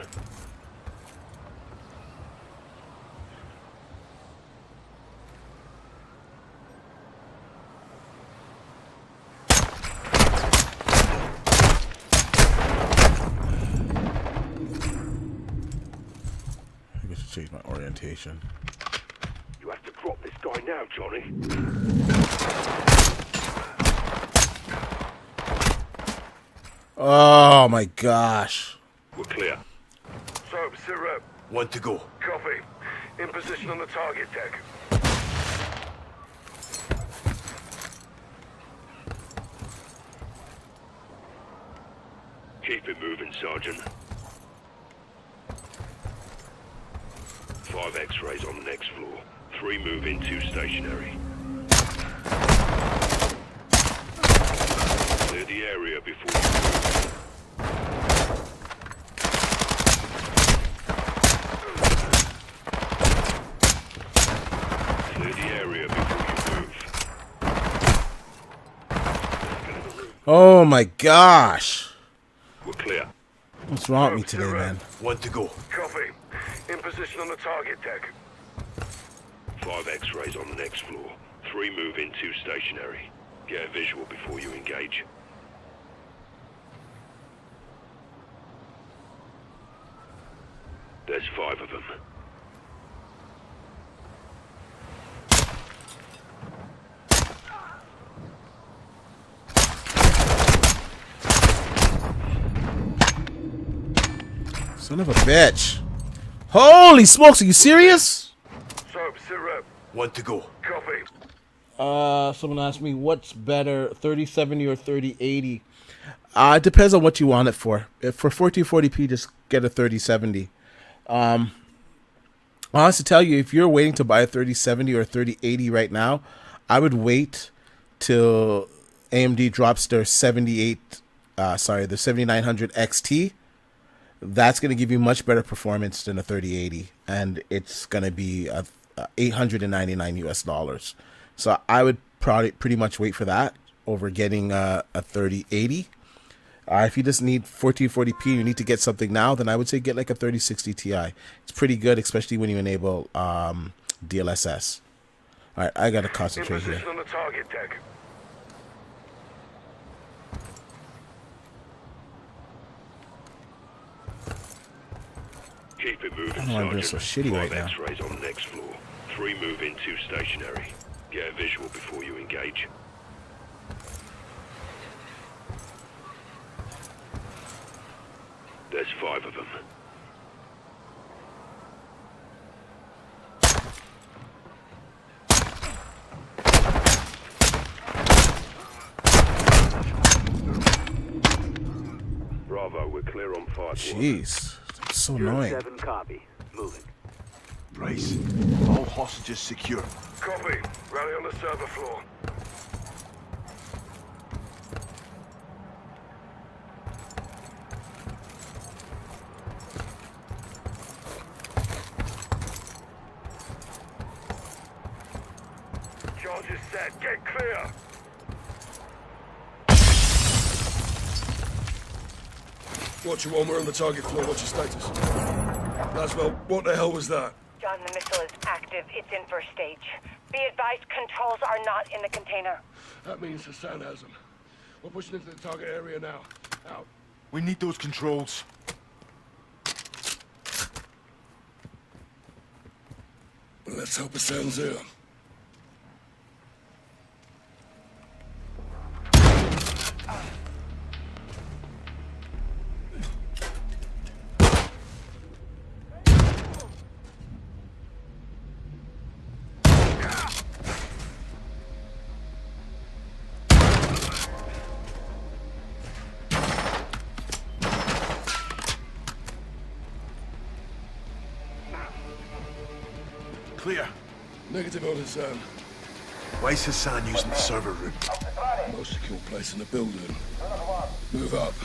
I think I should change my orientation. You have to drop this guy now, Johnny. Oh my gosh. We're clear. sit rep. One to go. Copy. In position on the target deck. Keep it moving, Sergeant. 5 X-rays on the next floor. 3 move in, 2 stationary. Clear the area before you move. Clear the area before you move. Oh my gosh. We're clear. What's wrong with me today, man? One to go. Copy. In position on the target deck. 5 X-rays on the next floor. 3 move in, 2 stationary. Get a visual before you engage. There's 5 of them. Son of a bitch. Holy smokes, are you serious? Soap, sit rep. One to go. Copy. Someone asked me what's better, 3070 or 3080. It depends on what you want it for. If for 1440p, just get a 3070. Honestly, to tell you, if you're waiting to buy a 3070 or 3080 right now, I would wait till AMD drops their the 7900 XT. That's going to give you much better performance than a 3080, and it's going to be $899 US. So I would probably pretty much wait for that over getting a 3080. If you just need 1440p, you need to get something now, then I would say get like a 3060 Ti. It's pretty good, especially when you enable DLSS. All right, I got to concentrate here. On the target deck. Keep it moving, I don't know why I'm doing so shitty right now. X-rays on the next floor. 3 move in, 2 stationary. Get a visual before you engage. There's 5 of them. Bravo, we're clear on 5. Jeez, it's so annoying. 7 copy. Moving. Bryce, all hostages secure. Copy. Rally on the server floor. Charges set. Get clear. Watch your one, we're on the target floor. What's your status? Laswell, what the hell was that? John, the missile is active. It's in first stage. Be advised, controls are not in the container. That means Hassan has them. We're pushing into the target area now. Out. We need those controls. Let's hope Hassan's here. Clear. Negative on Hassan. Why is Hassan using the server room? Most secure place in the building. Move up.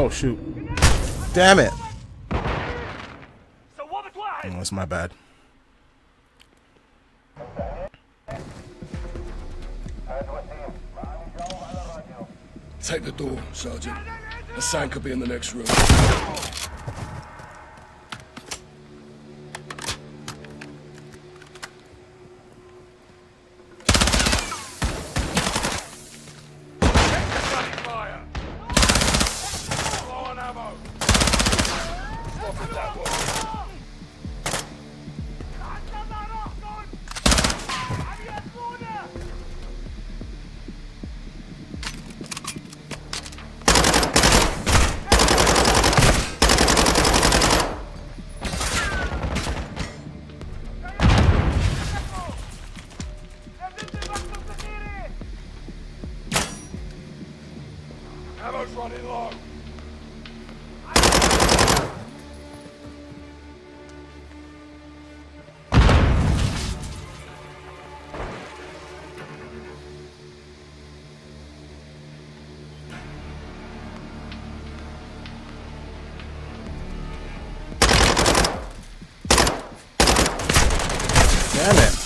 Oh, shoot. Damn it. Oh, it's my bad. Take the door, Sergeant. Hassan could be in the next room. Ammo's running low. Damn it.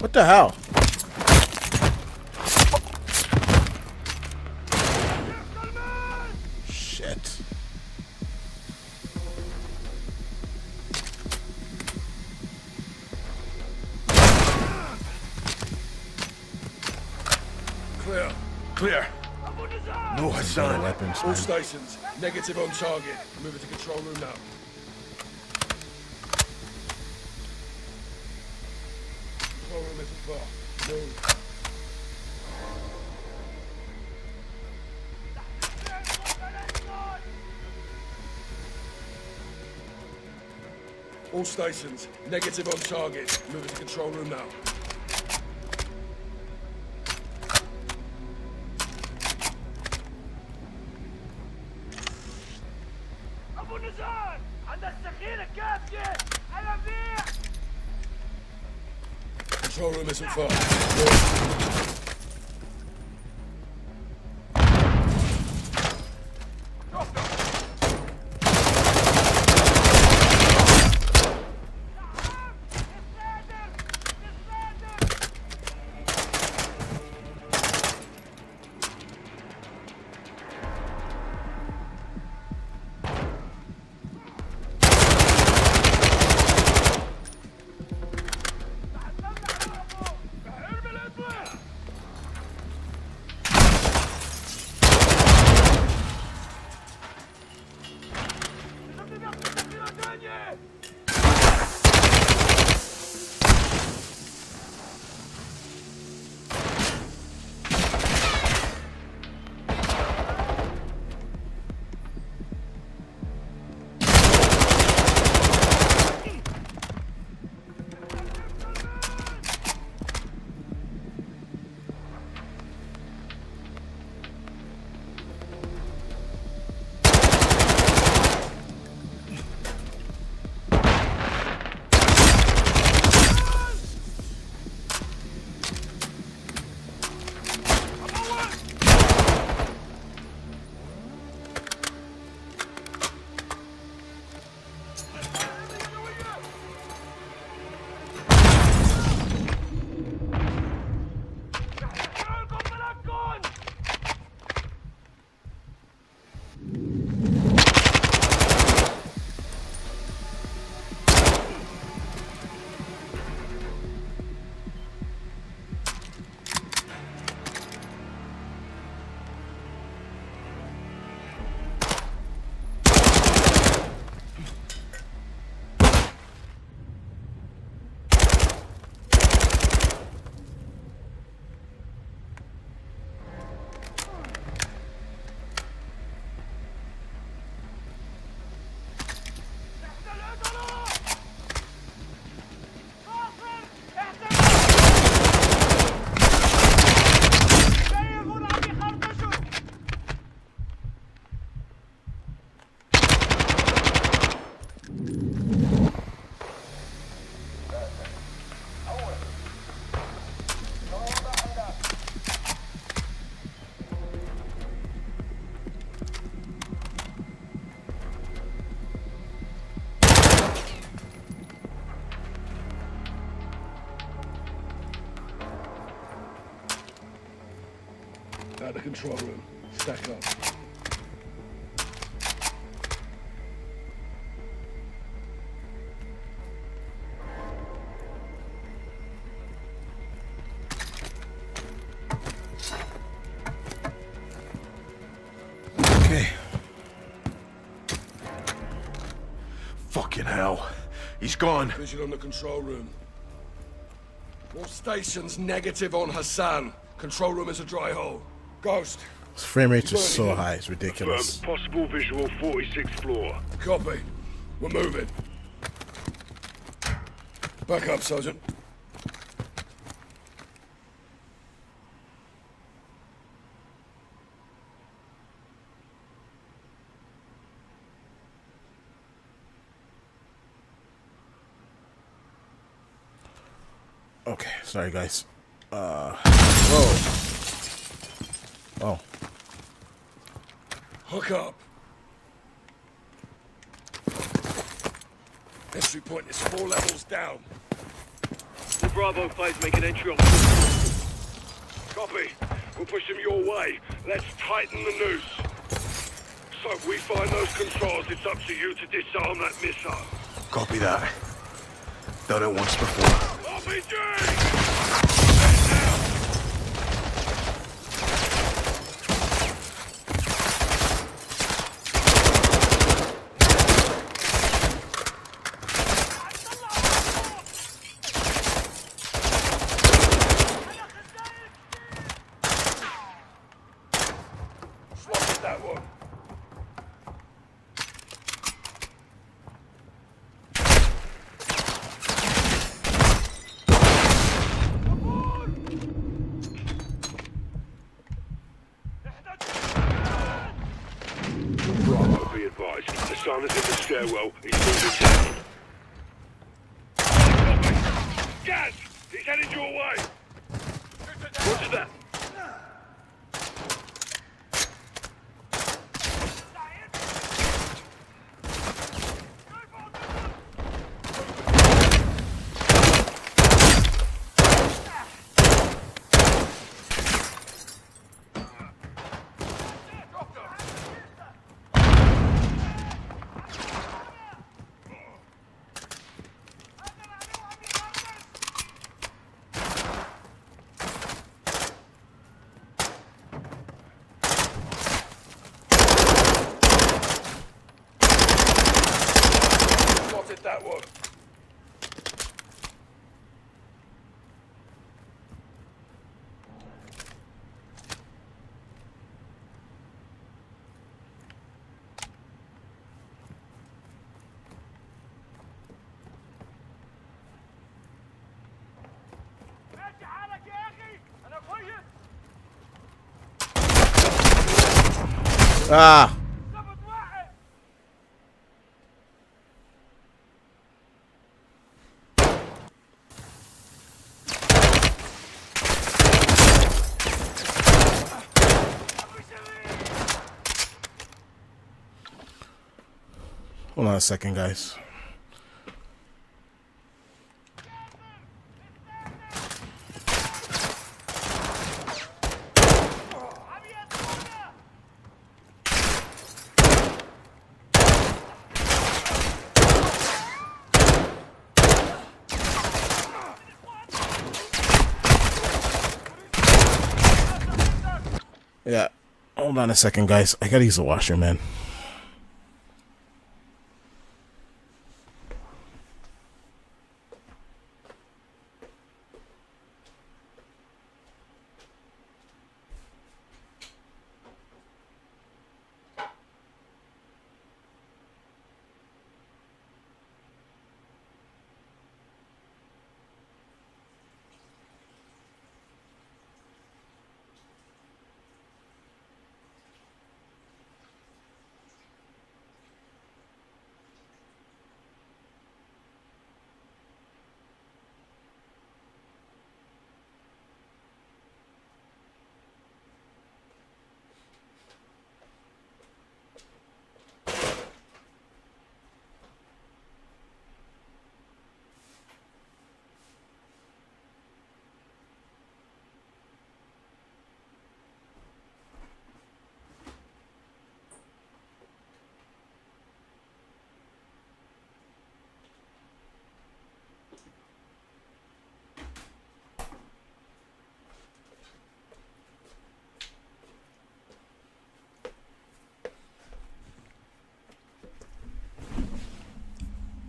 What the hell? Shit. Clear. Clear. No Hassan. Weapons, All man. stations. Negative on target. Moving to control room now. Control room isn't far. Move. All stations. Negative on target. Moving to control room now. Control room isn't far. Move. At the control room. Stack up. Okay. Fucking hell. He's gone. Visual on the control room. All stations negative on Hassan. Control room is a dry hole. Ghost. His frame rate is so high, it's ridiculous. Possible visual 46th floor. Copy. We're moving. Back up, Sergeant. Okay, sorry guys. Whoa. Oh. Hook up. Entry point is 4 levels down. The Bravo 5's making entry on. Copy. We'll push them your way. Let's tighten the noose. So if we find those controls, it's up to you to disarm that missile. Copy that. Done it once before. RPG! Swatted that one. Bravo, be advised. The sun is in the stairwell. He's moving down. Copy. Gas! He's headed your way. What's that? Swatted that one. Ah! Hold on a second, guys. Yeah, hold on a second, guys. I gotta use the washroom, man.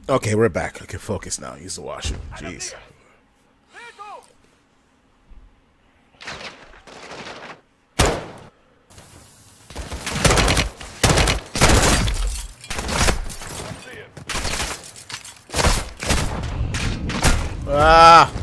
Okay, we're back. I can focus now. Use the washroom. Jeez. Ah!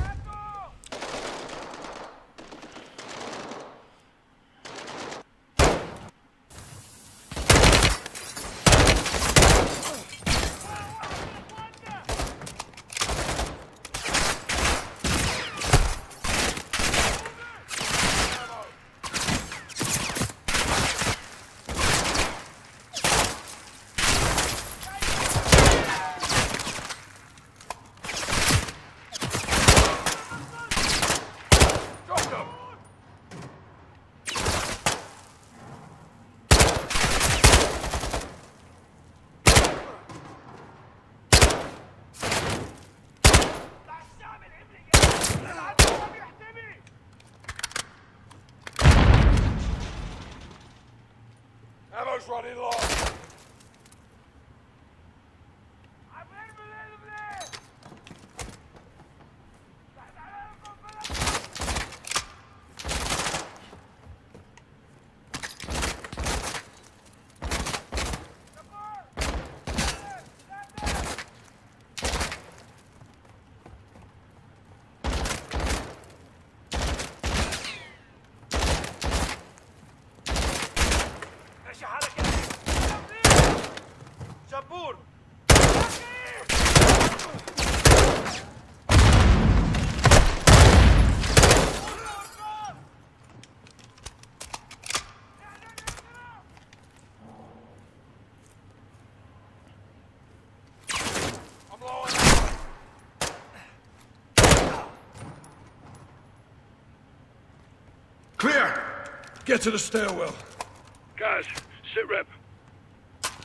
Ammo's running low. Clear! Get to the stairwell. Guys, sit rep.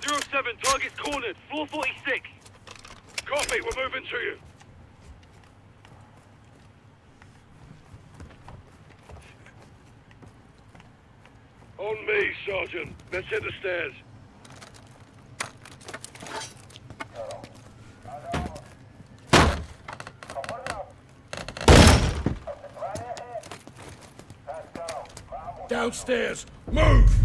07, target's cornered, floor 46. Copy, we're moving to you. On me, Sergeant. Let's hit the stairs. Downstairs. Move!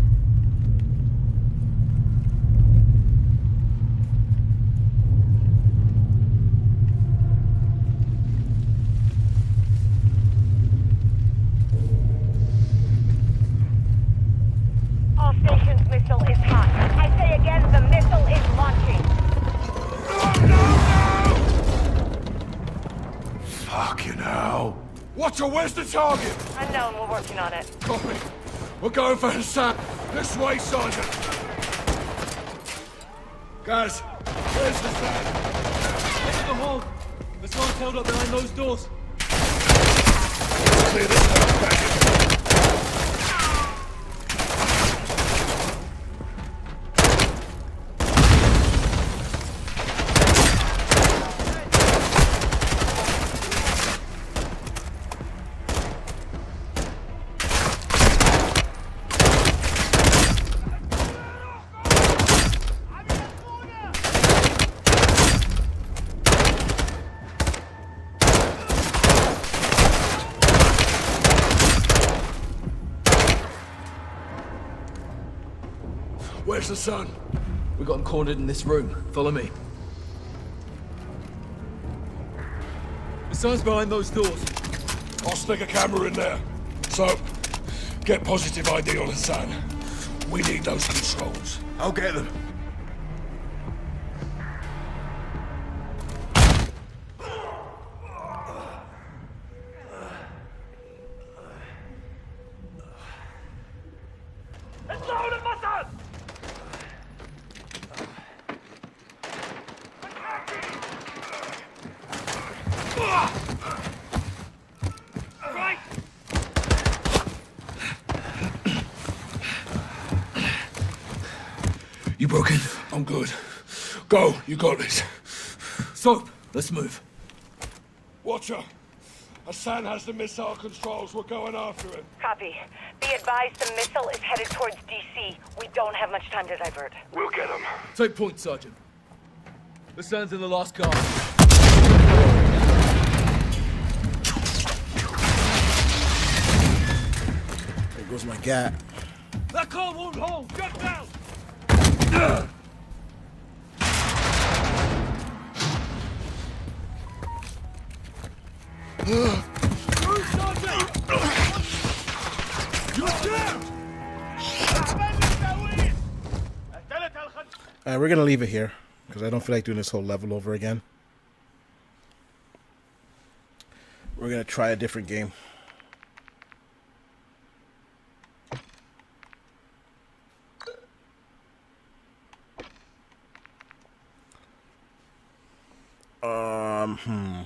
All stations, missile is hot. I say again, the missile is launching. Fucking hell. Watcher, where's the target? Unknown, we're working on it. Copy. We're going for Hassan. This way, Sergeant. Guys, where's Hassan? Into the hall. The song's held up behind those doors. Clear this house back. Where's the sun? We got him cornered in this room. Follow me. The sun's behind those doors. I'll stick a camera in there. So, get positive ID on Hassan. We need those controls. I'll get them. You broken? I'm good. Go, you got this. Soap, let's move. Watcher, Hassan has the missile controls. We're going after him. Copy. Be advised the missile is headed towards DC. We don't have much time to divert. We'll get them. Take point, Sergeant. Hassan's in the last car. There goes my gat. That car won't hold! Get down! Alright, we're gonna leave it here because I don't feel like doing this whole level over again. We're gonna try a different game.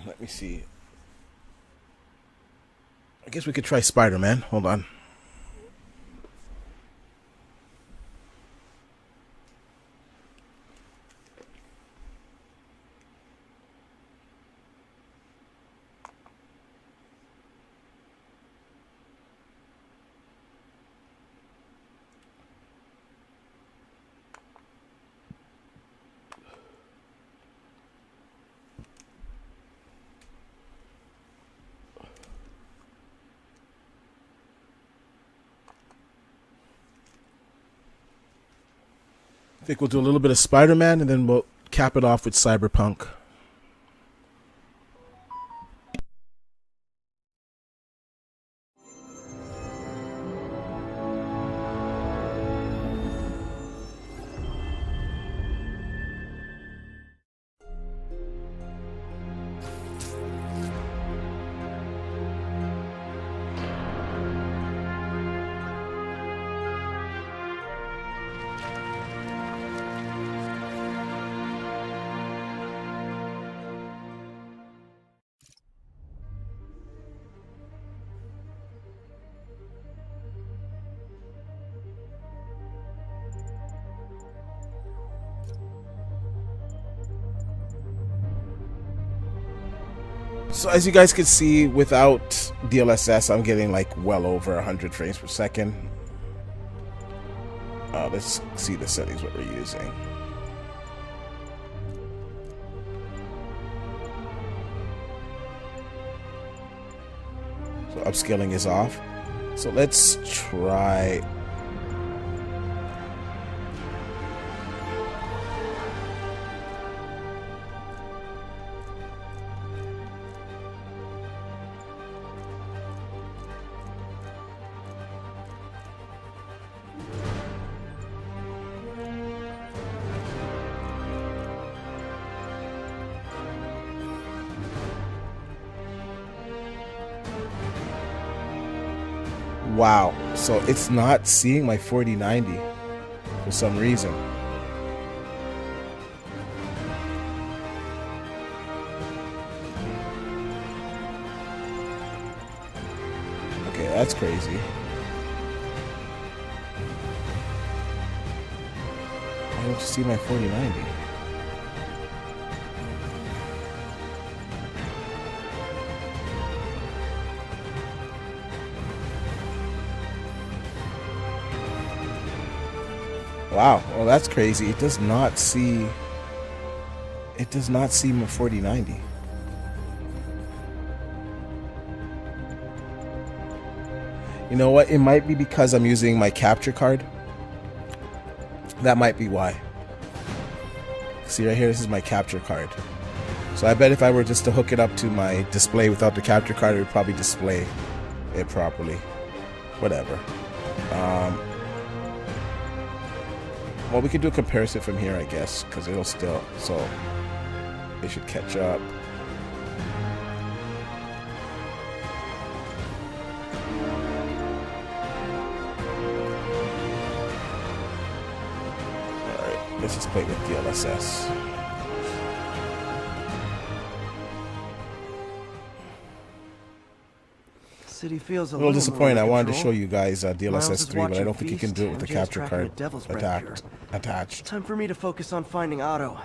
Let me see. I guess we could try Spider-Man. Hold on. I think we'll do a little bit of Spider-Man and then we'll cap it off with Cyberpunk. So as you guys can see, without DLSS, I'm getting like well over 100 frames per second. Let's see the settings what we're using. So upscaling is off. So let's try. Wow, so it's not seeing my 4090 for some reason. Okay, that's crazy. I don't see my 4090. Wow, well that's crazy. It does not see my 4090. You know what? It might be because I'm using my capture card. That might be why. See right here, this is my capture card. So I bet if I were just to hook it up to my display without the capture card, it would probably display it properly. Whatever. Well, we could do a comparison from here, I guess, because it'll still, so it should catch up. Alright, let's just play with DLSS. City feels a little disappointed. I wanted to show you guys DLSS 3, but I don't think you can do it with the capture card attached. Time for me to focus on finding Otto,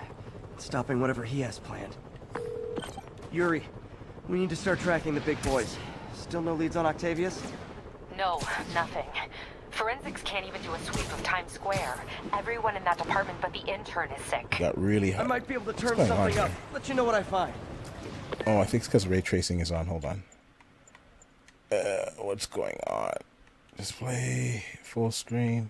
stopping whatever he has planned. Yuri, we need to start tracking the big boys. Still no leads on Octavius? No, nothing. Forensics can't even do a sweep of Times Square. Everyone in that department but the intern is sick. Got really high. I might be able to turn What's going on something up. here? Let you know what I find. Oh, I think it's because ray tracing is on. Hold on. What's going on? Display full screen.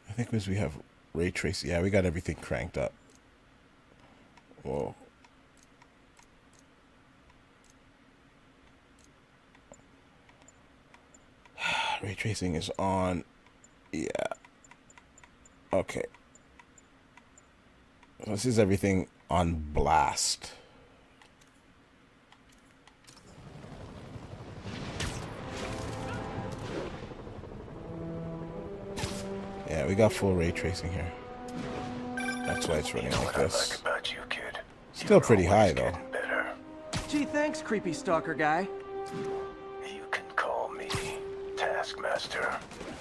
I think because we have ray tracing. Yeah, we got everything cranked up. Whoa. Ray tracing is on. Yeah. Okay. So this is everything on blast. Yeah, we got full ray tracing here. That's why it's running like this. About you, kid. Still pretty high though. Better. Gee, thanks, creepy stalker guy. You can call me Taskmaster.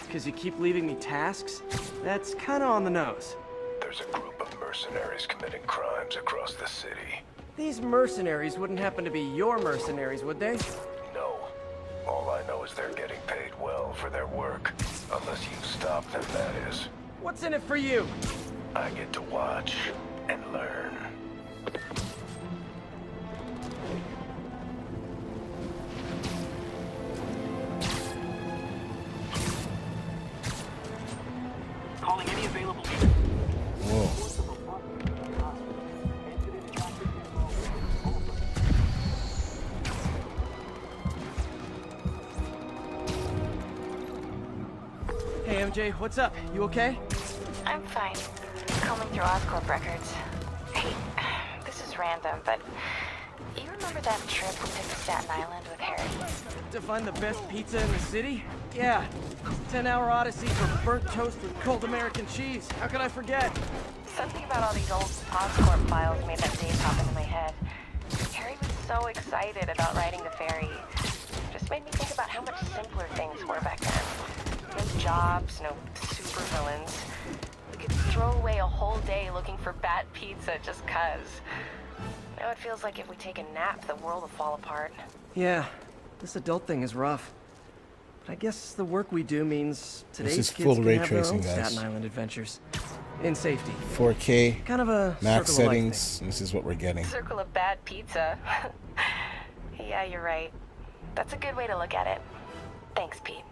Because you keep leaving me tasks? That's kind of on the nose. There's a group of mercenaries committing crimes across the city. These mercenaries wouldn't happen to be your mercenaries, would they? No. All I know is they're getting paid well for their work. Unless you stop them, that is. What's in it for you? I get to watch and learn. Calling any available. Whoa. Hey, MJ, what's up? You okay? I'm fine. Combing through Oscorp records. Hey, this is random, but you remember that trip we took to Staten Island with Harry? To find the best pizza in the city? Yeah. 10-hour odyssey for burnt toast with cold American cheese. How could I forget? Something about all these old Oscorp files made that day pop into my head. Harry was so excited about riding the ferry. Just made me think about how much simpler things were back then. No jobs, no supervillains. We could throw away a whole day looking for bad pizza just 'cause. Now it feels like if we take a nap, the world will fall apart. Yeah, this adult thing is rough. But I guess the work we do means today's is kids full can ray have their tracing, own guys. Staten Island adventures. In safety. 4K, Kind of a max circle of life settings. This is what we're getting. Circle of bad pizza. Yeah, you're right. That's a good way to look at it. Thanks, Pete.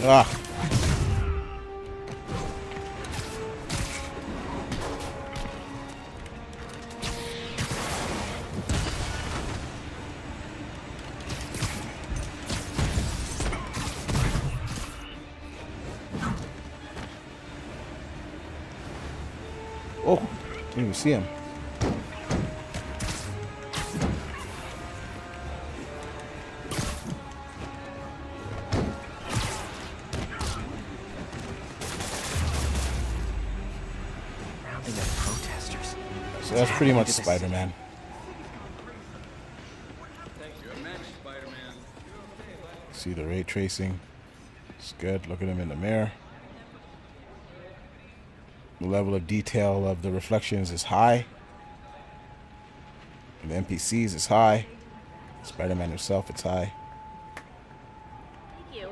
Ah. Oh, didn't even see him. So that's pretty much Spider-Man. See the ray tracing. It's good. Look at him in the mirror. The level of detail of the reflections is high. And the NPCs is high. Spider-Man himself, it's high. Thank you.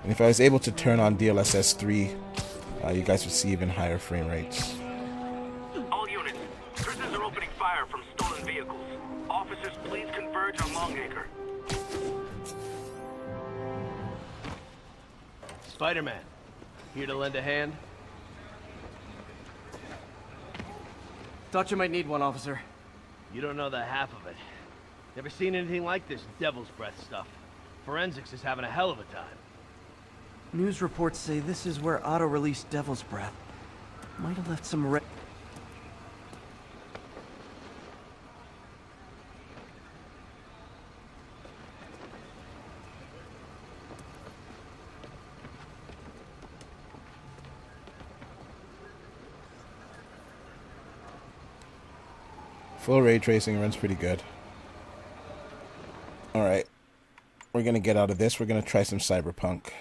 And if I was able to turn on DLSS 3, you guys would see even higher frame rates. All units, prisoners are opening fire from stolen vehicles. Officers, please converge on Longacre. Spider-Man, here to lend a hand? Thought you might need one, officer. You don't know the half of it. Never seen anything like this devil's breath stuff. Forensics is having a hell of a time. News reports say this is where Otto released Devil's Breath. Might have left some Full ray tracing runs pretty good. Alright. We're going to get out of this. We're going to try some Cyberpunk.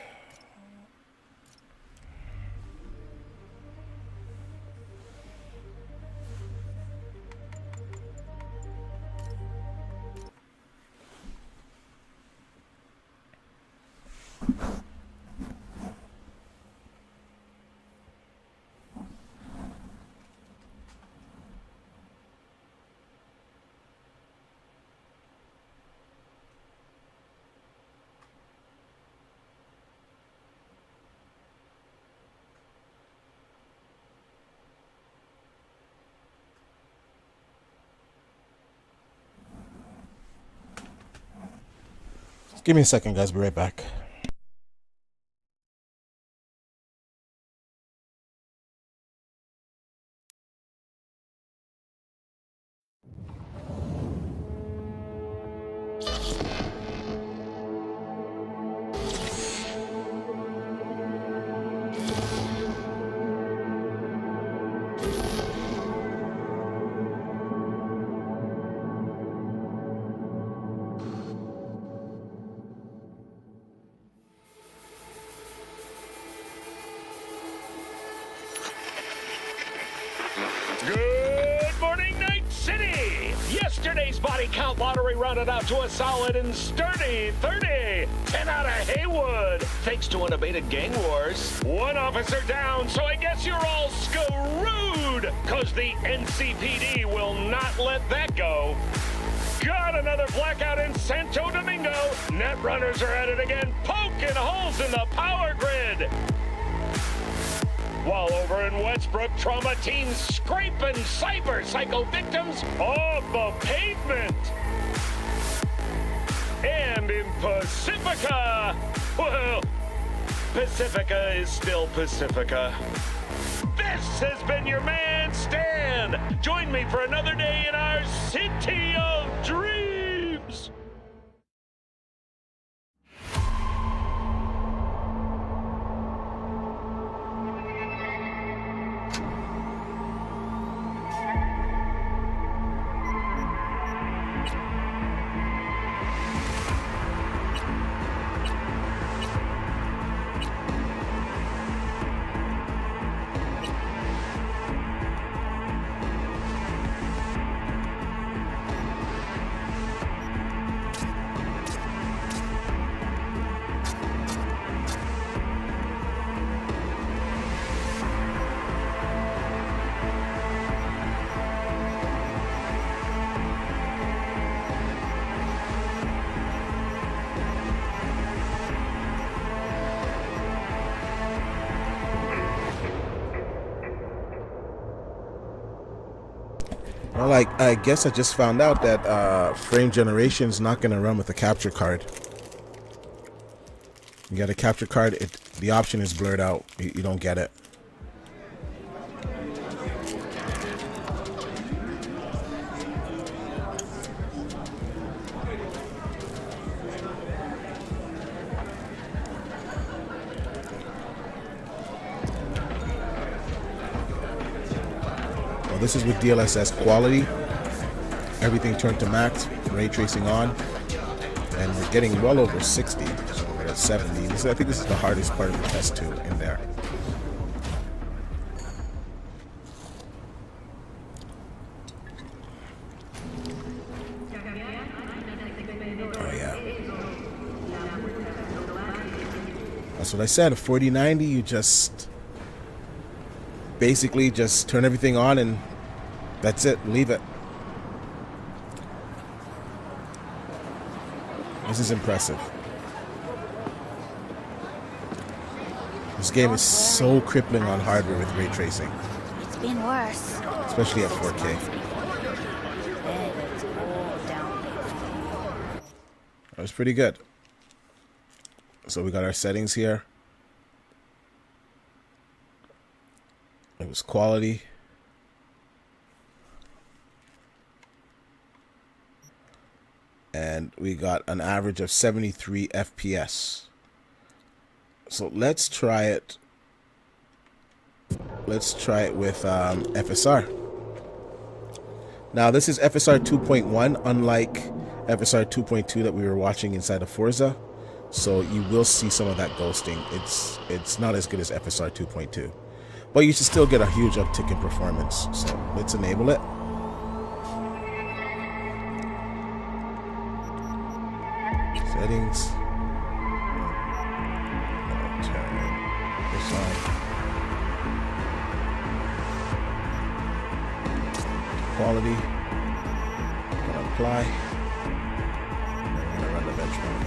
Give me a second, guys. Be right back. Good morning, Night City! Yesterday's body count lottery rounded out to a solid and sturdy 30. 10 out of Haywood, thanks to unabated gang wars. One officer down, so I guess you're all screwed, cause the NCPD will not let that go. Got another blackout in Santo Domingo. Net runners are at it again, poking holes in the power grid. While over in Westbrook, trauma teens scraping cyber psycho victims off the pavement. And in Pacifica, well, Pacifica is still Pacifica. This has been your man, Stan. Join me for another day in our city of dreams. Well, I guess I just found out that frame generation is not going to run with a capture card. You got a capture card, the option is blurred out. You don't get it. Now this is with DLSS quality. Everything turned to max, ray tracing on, and we're getting well over 60. So we're at 70. I think this is the hardest part of the test too in there. Oh yeah. That's what I said. A 4090, you just basically just turn everything on and that's it. Leave it. This is impressive. This game is so crippling on hardware with ray tracing. It's been worse. Especially at 4K. That was pretty good. So we got our settings here. It was quality. And we got an average of 73 FPS. So let's try it. Let's try it with FSR. Now this is FSR 2.1, unlike FSR 2.2 that we were watching inside of Forza. So you will see some of that ghosting. It's not as good as FSR 2.2. But you should still get a huge uptick in performance. So let's enable it. Settings. Turn this on. Quality. Gonna apply. I'm gonna run the benchmark.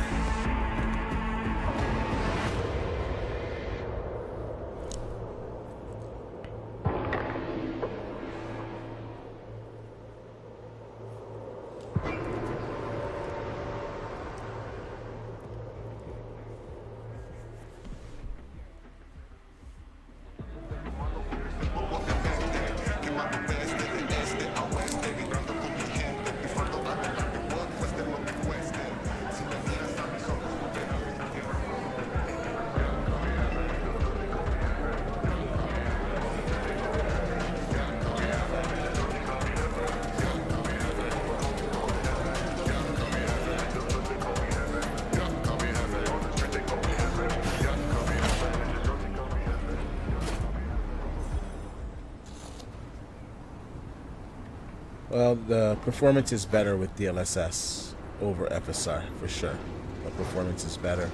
Well, the performance is better with DLSS over FSR for sure. The performance is better.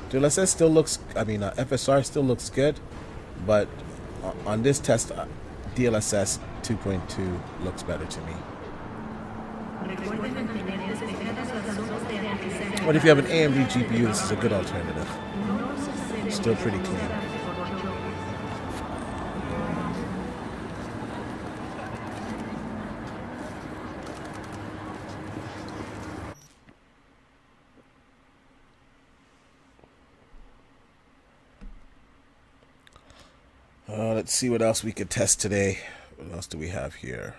DLSS still looks, FSR still looks good, but on this test, DLSS 2.2 looks better to me. But if you have an AMD GPU, this is a good alternative. Still pretty clean. Let's see what else we could test today. What else do we have here?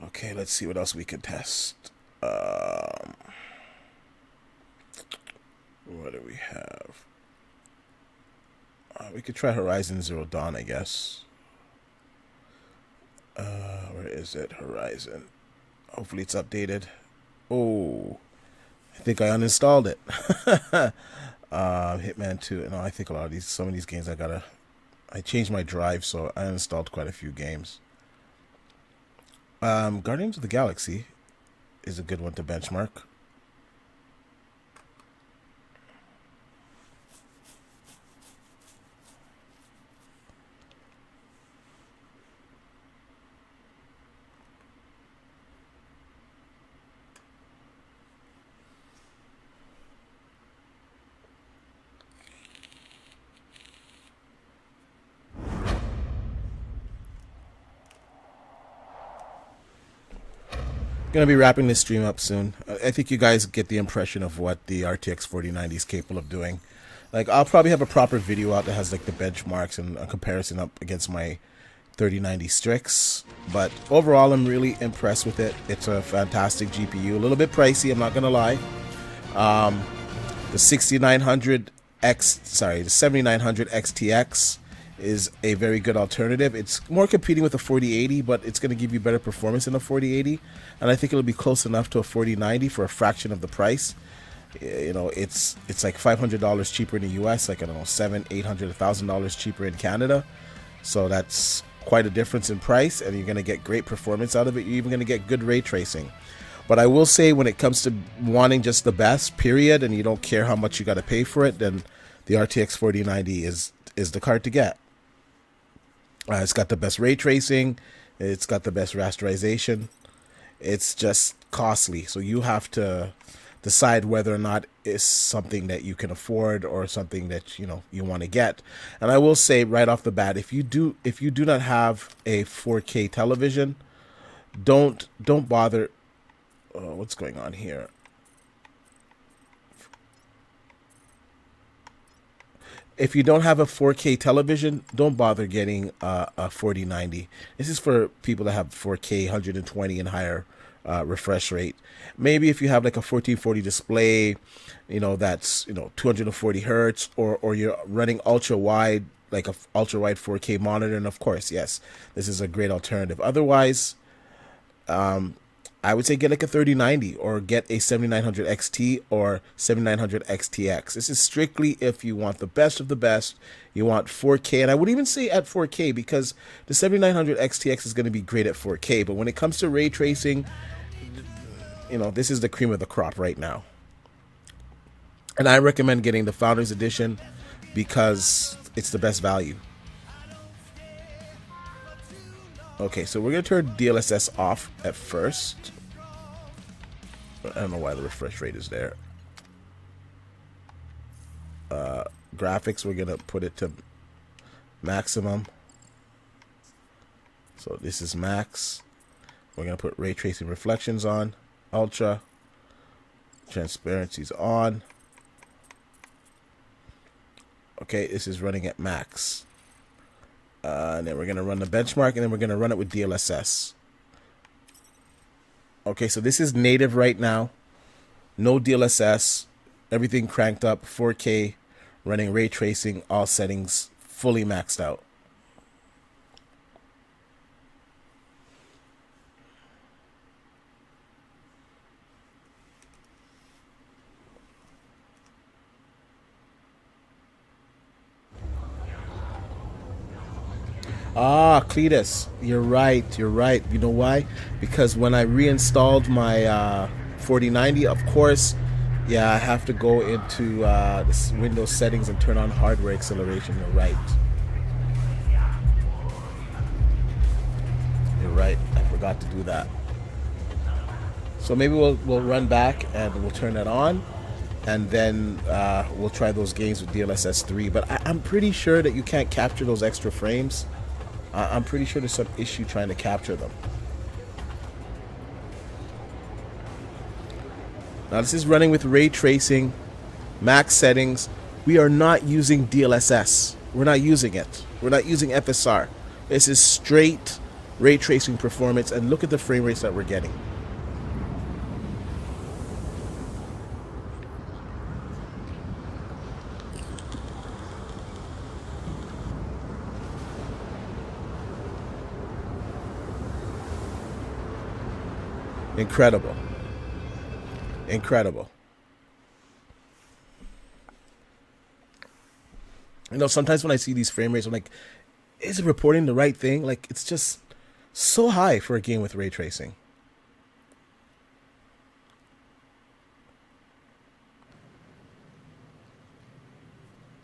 Okay, let's see what else we can test. What do we have? We could try Horizon Zero Dawn, I guess. Where is it? Horizon. Hopefully it's updated. Oh, I think I uninstalled it. Hitman 2. No, I think some of these games I changed my drive, so I uninstalled quite a few games. Guardians of the Galaxy is a good one to benchmark. Gonna be wrapping this stream up soon. I think you guys get the impression of what the RTX 4090 is capable of doing. Like, I'll probably have a proper video out that has like the benchmarks and a comparison up against my 3090 Strix. But overall, I'm really impressed with it. It's a fantastic GPU. A little bit pricey, I'm not gonna lie. The 7900 XTX is a very good alternative. It's more competing with the 4080, but it's going to give you better performance than a 4080, and I think it'll be close enough to a 4090 for a fraction of the price. You know, it's like $500 cheaper in the US, like, I don't know, $700, $800, $1,000 cheaper in Canada. So that's quite a difference in price, and you're going to get great performance out of it. You're even going to get good ray tracing. But I will say, when it comes to wanting just the best, period, and you don't care how much you got to pay for it, then the RTX 4090 is the card to get. It's got the best ray tracing. It's got the best rasterization. It's just costly, so you have to decide whether or not it's something that you can afford or something that you want to get. And I will say right off the bat, if you do not have a 4K television, don't bother. What's going on here? If you don't have a 4K television, don't bother getting a 4090. This is for people that have 4K 120 and higher refresh rate. Maybe if you have like a 1440 display, that's 240 hertz, or you're running ultra wide, like a ultra wide 4K monitor, and of course, yes, this is a great alternative. Otherwise, I would say get like a 3090 or get a 7900 XT or 7900 XTX. This is strictly if you want the best of the best. You want 4K, and I would even say at 4K, because the 7900 XTX is going to be great at 4K. But when it comes to ray tracing, this is the cream of the crop right now. And I recommend getting the Founders Edition because it's the best value. Okay, so we're going to turn DLSS off at first. I don't know why the refresh rate is there. Graphics, we're going to put it to maximum. So this is max. We're going to put ray tracing reflections on. Ultra. Transparency's on. Okay, this is running at max. And then we're going to run the benchmark, and then we're going to run it with DLSS. Okay, so this is native right now. No DLSS. Everything cranked up. 4K. Running ray tracing. All settings fully maxed out. Ah, Cletus, you're right. You're right. You know why? Because when I reinstalled my 4090, of course, yeah, I have to go into this Windows settings and turn on hardware acceleration. You're right. You're right. I forgot to do that. So maybe we'll run back and we'll turn that on, and then we'll try those games with DLSS 3. But I'm pretty sure that you can't capture those extra frames. I'm pretty sure there's some issue trying to capture them. Now this is running with ray tracing, max settings. We are not using DLSS. We're not using it. We're not using FSR. This is straight ray tracing performance, and look at the frame rates that we're getting. Incredible. Incredible. Sometimes when I see these frame rates, I'm like, is it reporting the right thing? Like, it's just so high for a game with ray tracing.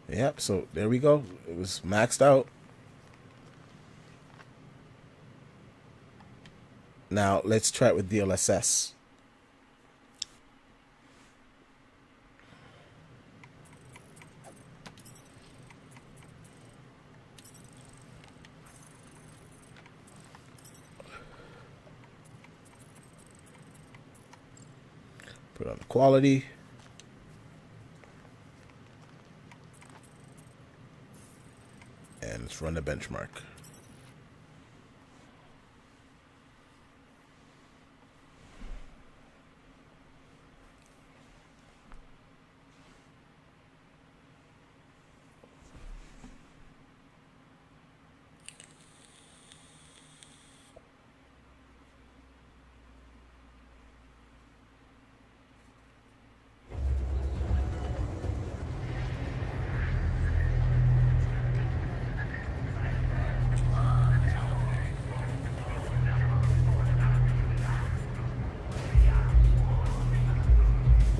Yep, so there we go. It was maxed out. Now, let's try it with DLSS. Put on the quality. And let's run the benchmark.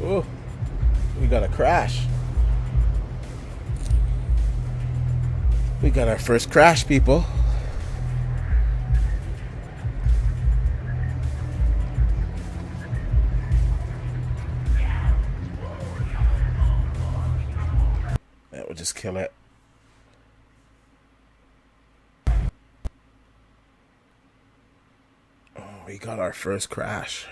Oh, we got a crash. We got our first crash, people. That would just kill it. Oh, we got our first crash.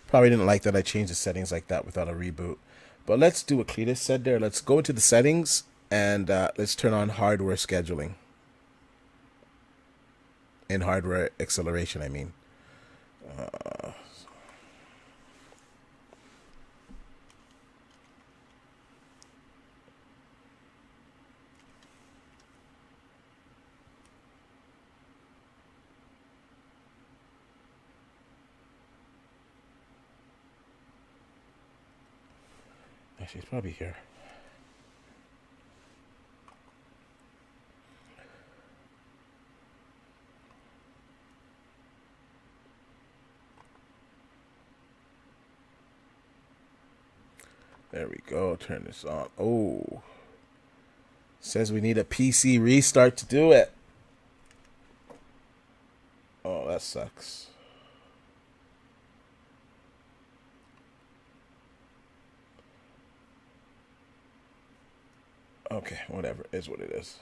Probably didn't like that I changed the settings like that without a reboot. But let's do what Cletus said there. Let's go into the settings and let's turn on hardware scheduling. In hardware acceleration, I mean. Actually, it's probably here. There we go. Turn this on. Oh. Says we need a PC restart to do it. Oh, that sucks. Okay, whatever. Is what it is.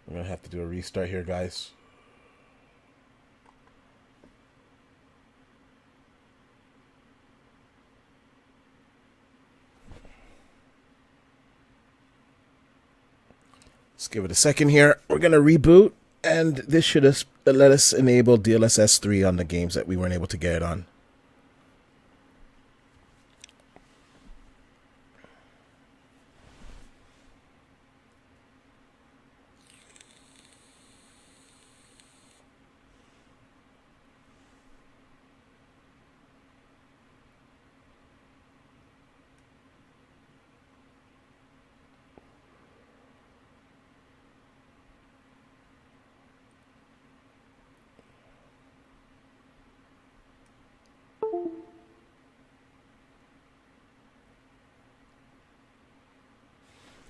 We're going to have to do a restart here, guys. Let's give it a second here. We're going to reboot, and this should let us enable DLSS 3 on the games that we weren't able to get it on.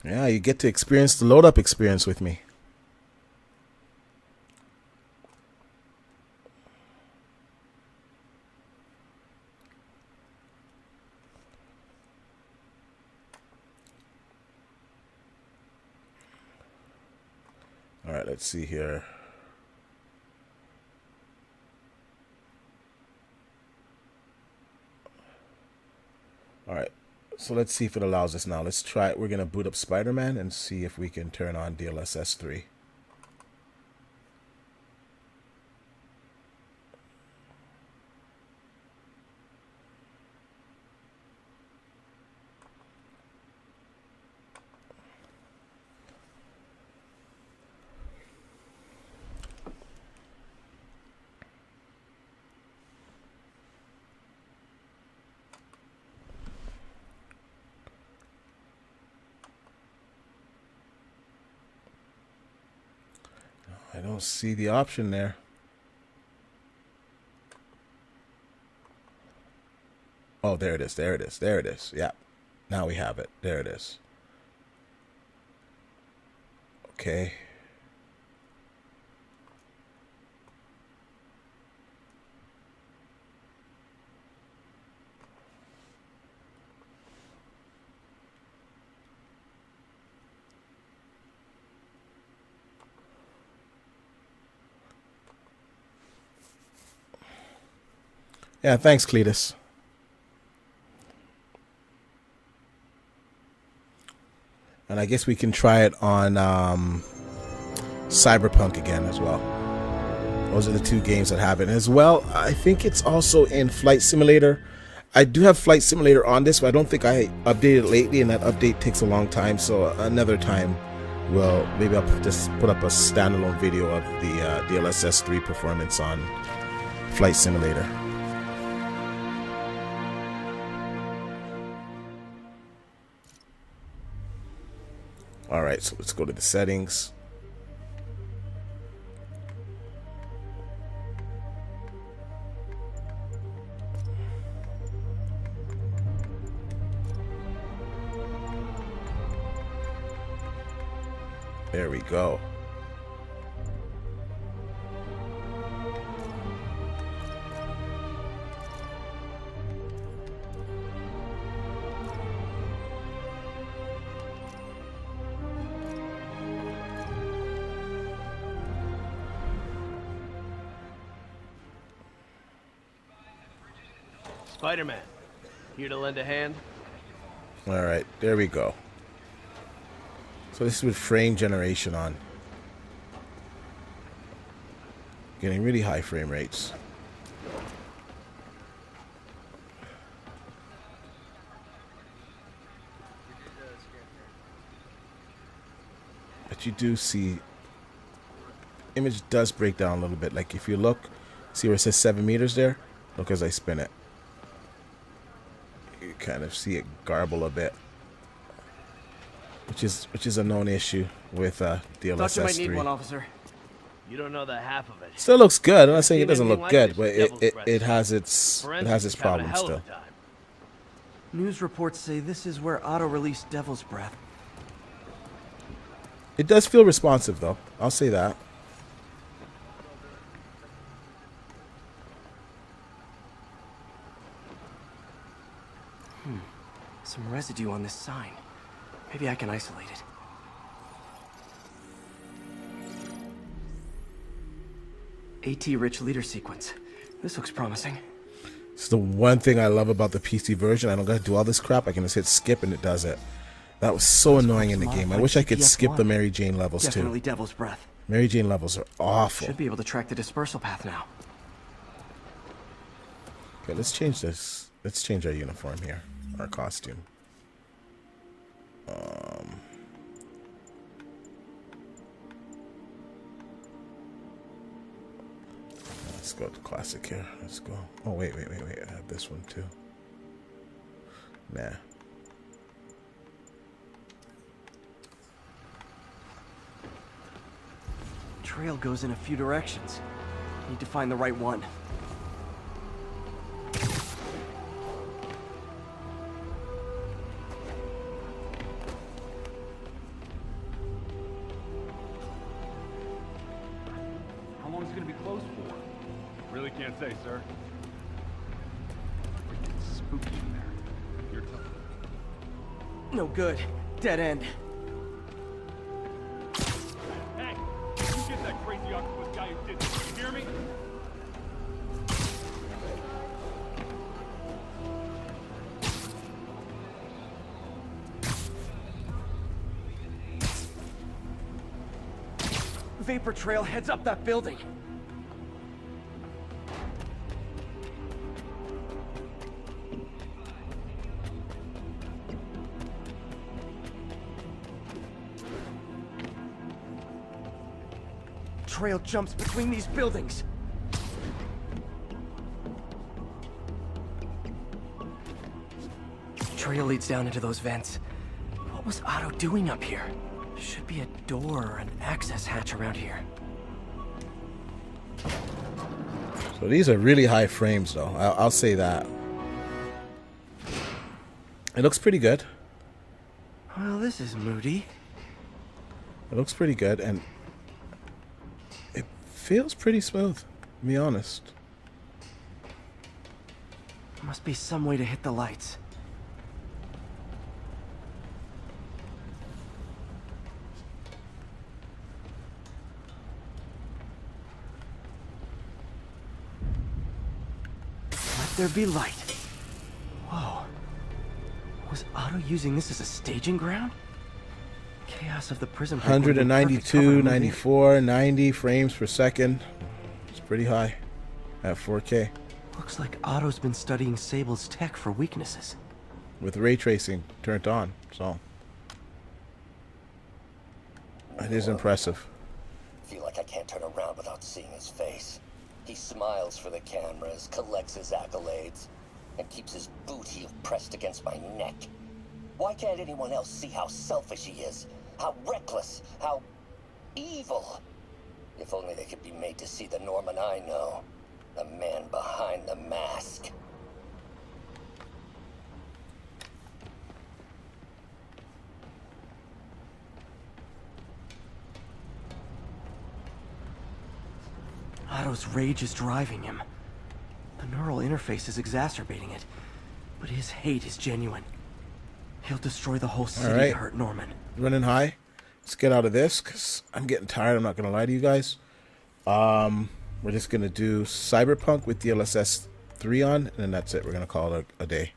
Yeah, you get to experience the load up experience with me. All right, let's see here. All right. So let's see if it allows us now. Let's try it. We're going to boot up Spider-Man and see if we can turn on DLSS 3. I don't see the option there. Oh, there it is. There it is. There it is. Yeah. Now we have it. There it is. Okay. Yeah, thanks, Cletus. And I guess we can try it on Cyberpunk again as well. Those are the two games that have it. And as well, I think it's also in Flight Simulator. I do have Flight Simulator on this, but I don't think I updated lately, and that update takes a long time. So another time, well, maybe I'll just put up a standalone video of the DLSS 3 performance on Flight Simulator. Alright, so let's go to the settings. There we go. Spider-Man, here to lend a hand? Alright, there we go. So this is with frame generation on. Getting really high frame rates. But you do see, image does break down a little bit. Like if you look, see where it says 7 meters there? Look as I spin it. You kind of see it garble a bit. Which is a known issue with DLSS Thought you might 3. need one, officer. You don't know the half of it. Still looks good. I'm not saying it doesn't look Like good, this, but it has its problems still. News reports say this is where Otto released Devil's Breath. It does feel responsive though. I'll say that. Some residue on this sign. Maybe I can isolate it. AT-rich leader sequence. This looks promising. It's the one thing I love about the PC version. I don't gotta do all this crap. I can just hit skip and it does it. That was so annoying in the game. I wish I could skip the Mary Jane levels too. Definitely Devil's Breath. Mary Jane levels are awful. Should be able to track the dispersal path now. Okay, let's change this. Let's change our uniform here. Our costume. Let's go to classic here. Let's go. Oh, wait. I have this one too. Nah. Trail goes in a few directions. Need to find the right one. How long is it gonna be closed for? Really can't say, sir. Freaking spooky in there. You're telling me. No good. Dead end. Hey! You get that crazy octopus guy who did this, you hear me? Vapor trail heads up that building. Trail jumps between these buildings. Trail leads down into those vents. What was Otto doing up here? Should be a door or an access hatch around here. So these are really high frames though. I'll say that. It looks pretty good. Well, this is moody. It looks pretty good and it feels pretty smooth, to be honest. Must be some way to hit the lights. there be light. Whoa. Was Otto using this as a staging ground? Chaos of the prison break would be perfect cover 192, movie. 94, 90 frames per second. It's pretty high at 4K. Looks like Otto's been studying Sable's tech for weaknesses. With ray tracing turned on, so it is impressive. Feel like I can't turn around without seeing his face. He smiles for the cameras, collects his accolades, and keeps his boot heel pressed against my neck. Why can't anyone else see how selfish he is? How reckless, how evil? If only they could be made to see the Norman I know. The man behind the mask. Otto's rage is driving him. The neural interface is exacerbating it. But his hate is genuine. He'll destroy the whole city right. to hurt Norman. Running high. Let's get out of this because I'm getting tired. I'm not going to lie to you guys. We're just going to do Cyberpunk with DLSS 3 on, and then that's it. We're going to call it a day.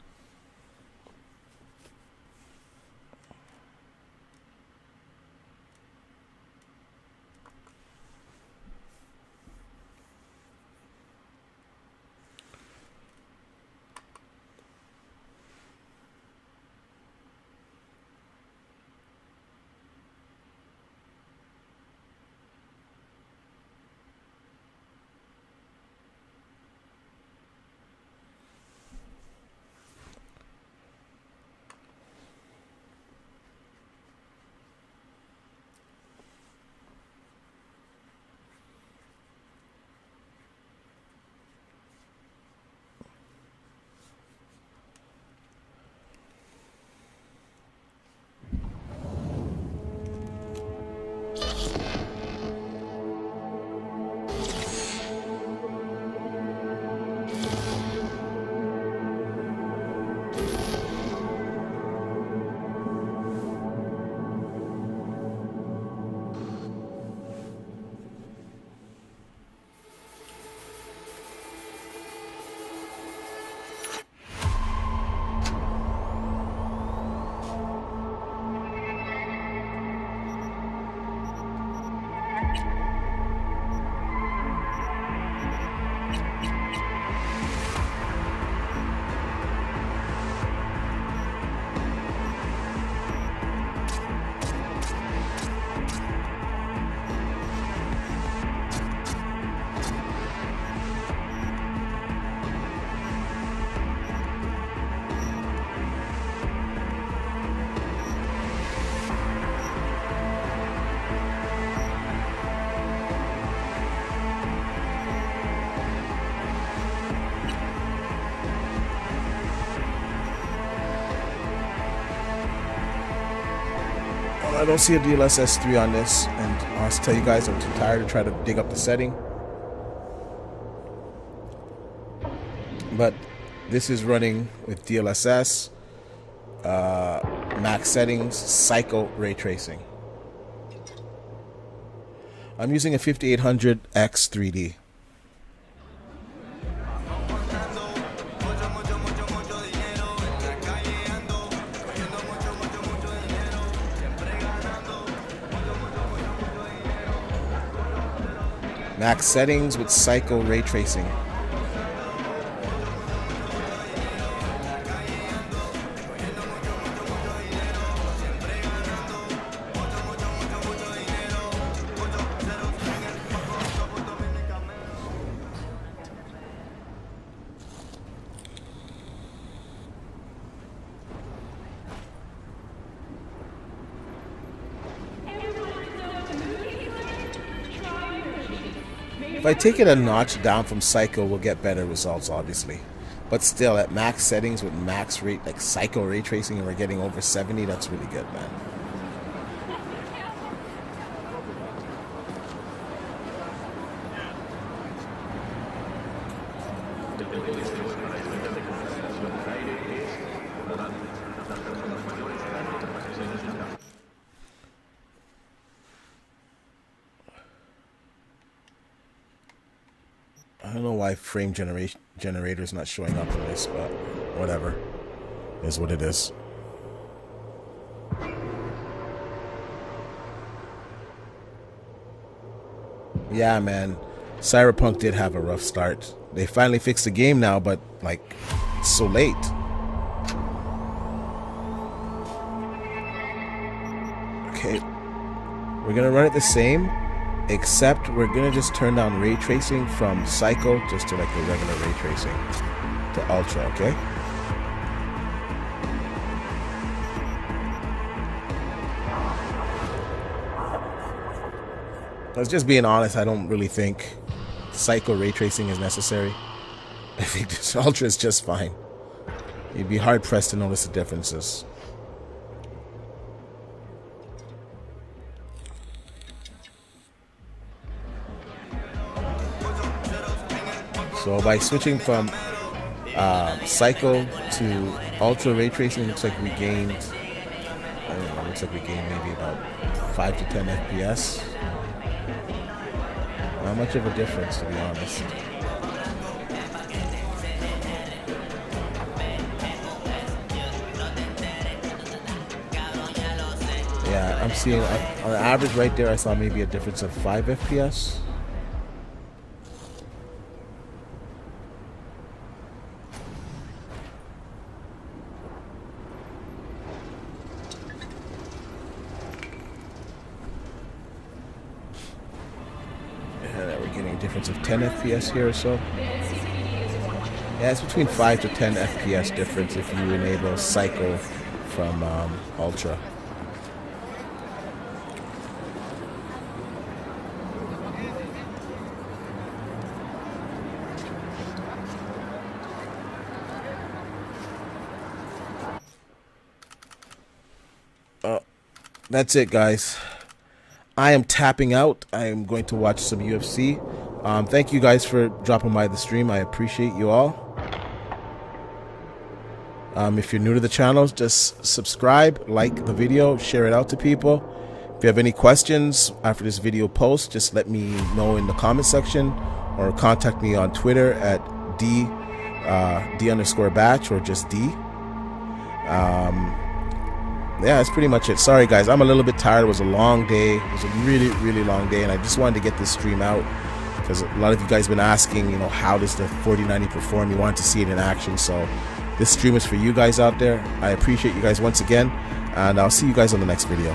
I don't see a DLSS 3 on this, and I must tell you guys I'm too tired to try to dig up the setting. But this is running with DLSS, max settings, cycle ray tracing. I'm using a 5800X 3D. Max settings with cycle ray tracing. If I take it a notch down from cycle, we'll get better results, obviously. But still, at max settings with max rate, like cycle ray tracing, and we're getting over 70, that's really good, man. I don't know why frame generator is not showing up in this, but whatever. It is what it is. Yeah, man. Cyberpunk did have a rough start. They finally fixed the game now, but like, it's so late. Okay. We're gonna run it the same, except we're gonna just turn down ray tracing from Psycho just to like the regular ray tracing to Ultra, okay? I was just being honest, I don't really think Psycho ray tracing is necessary. I think this Ultra is just fine. You'd be hard pressed to notice the differences. So by switching from Psycho to Ultra ray tracing, looks like we gained, I don't know, looks like we gained maybe about 5 to 10 FPS. Not much of a difference, to be honest. Yeah, I'm seeing on average right there, I saw maybe a difference of 5 FPS. Of 10 FPS here or so. Yeah, it's between 5 to 10 FPS difference if you enable Psycho from Ultra. That's it, guys. I am tapping out. I am going to watch some UFC. Thank you guys for dropping by the stream. I appreciate you all. If you're new to the channel, just subscribe, like the video, share it out to people. If you have any questions after this video post, just let me know in the comment section or contact me on Twitter at D_batch or just D. Yeah, that's pretty much it. Sorry guys, I'm a little bit tired. It was a long day. It was a really, really long day, and I just wanted to get this stream out because a lot of you guys have been asking, you know, how does the 4090 perform? You want to see it in action, so this stream is for you guys out there. I appreciate you guys once again, and I'll see you guys on the next video.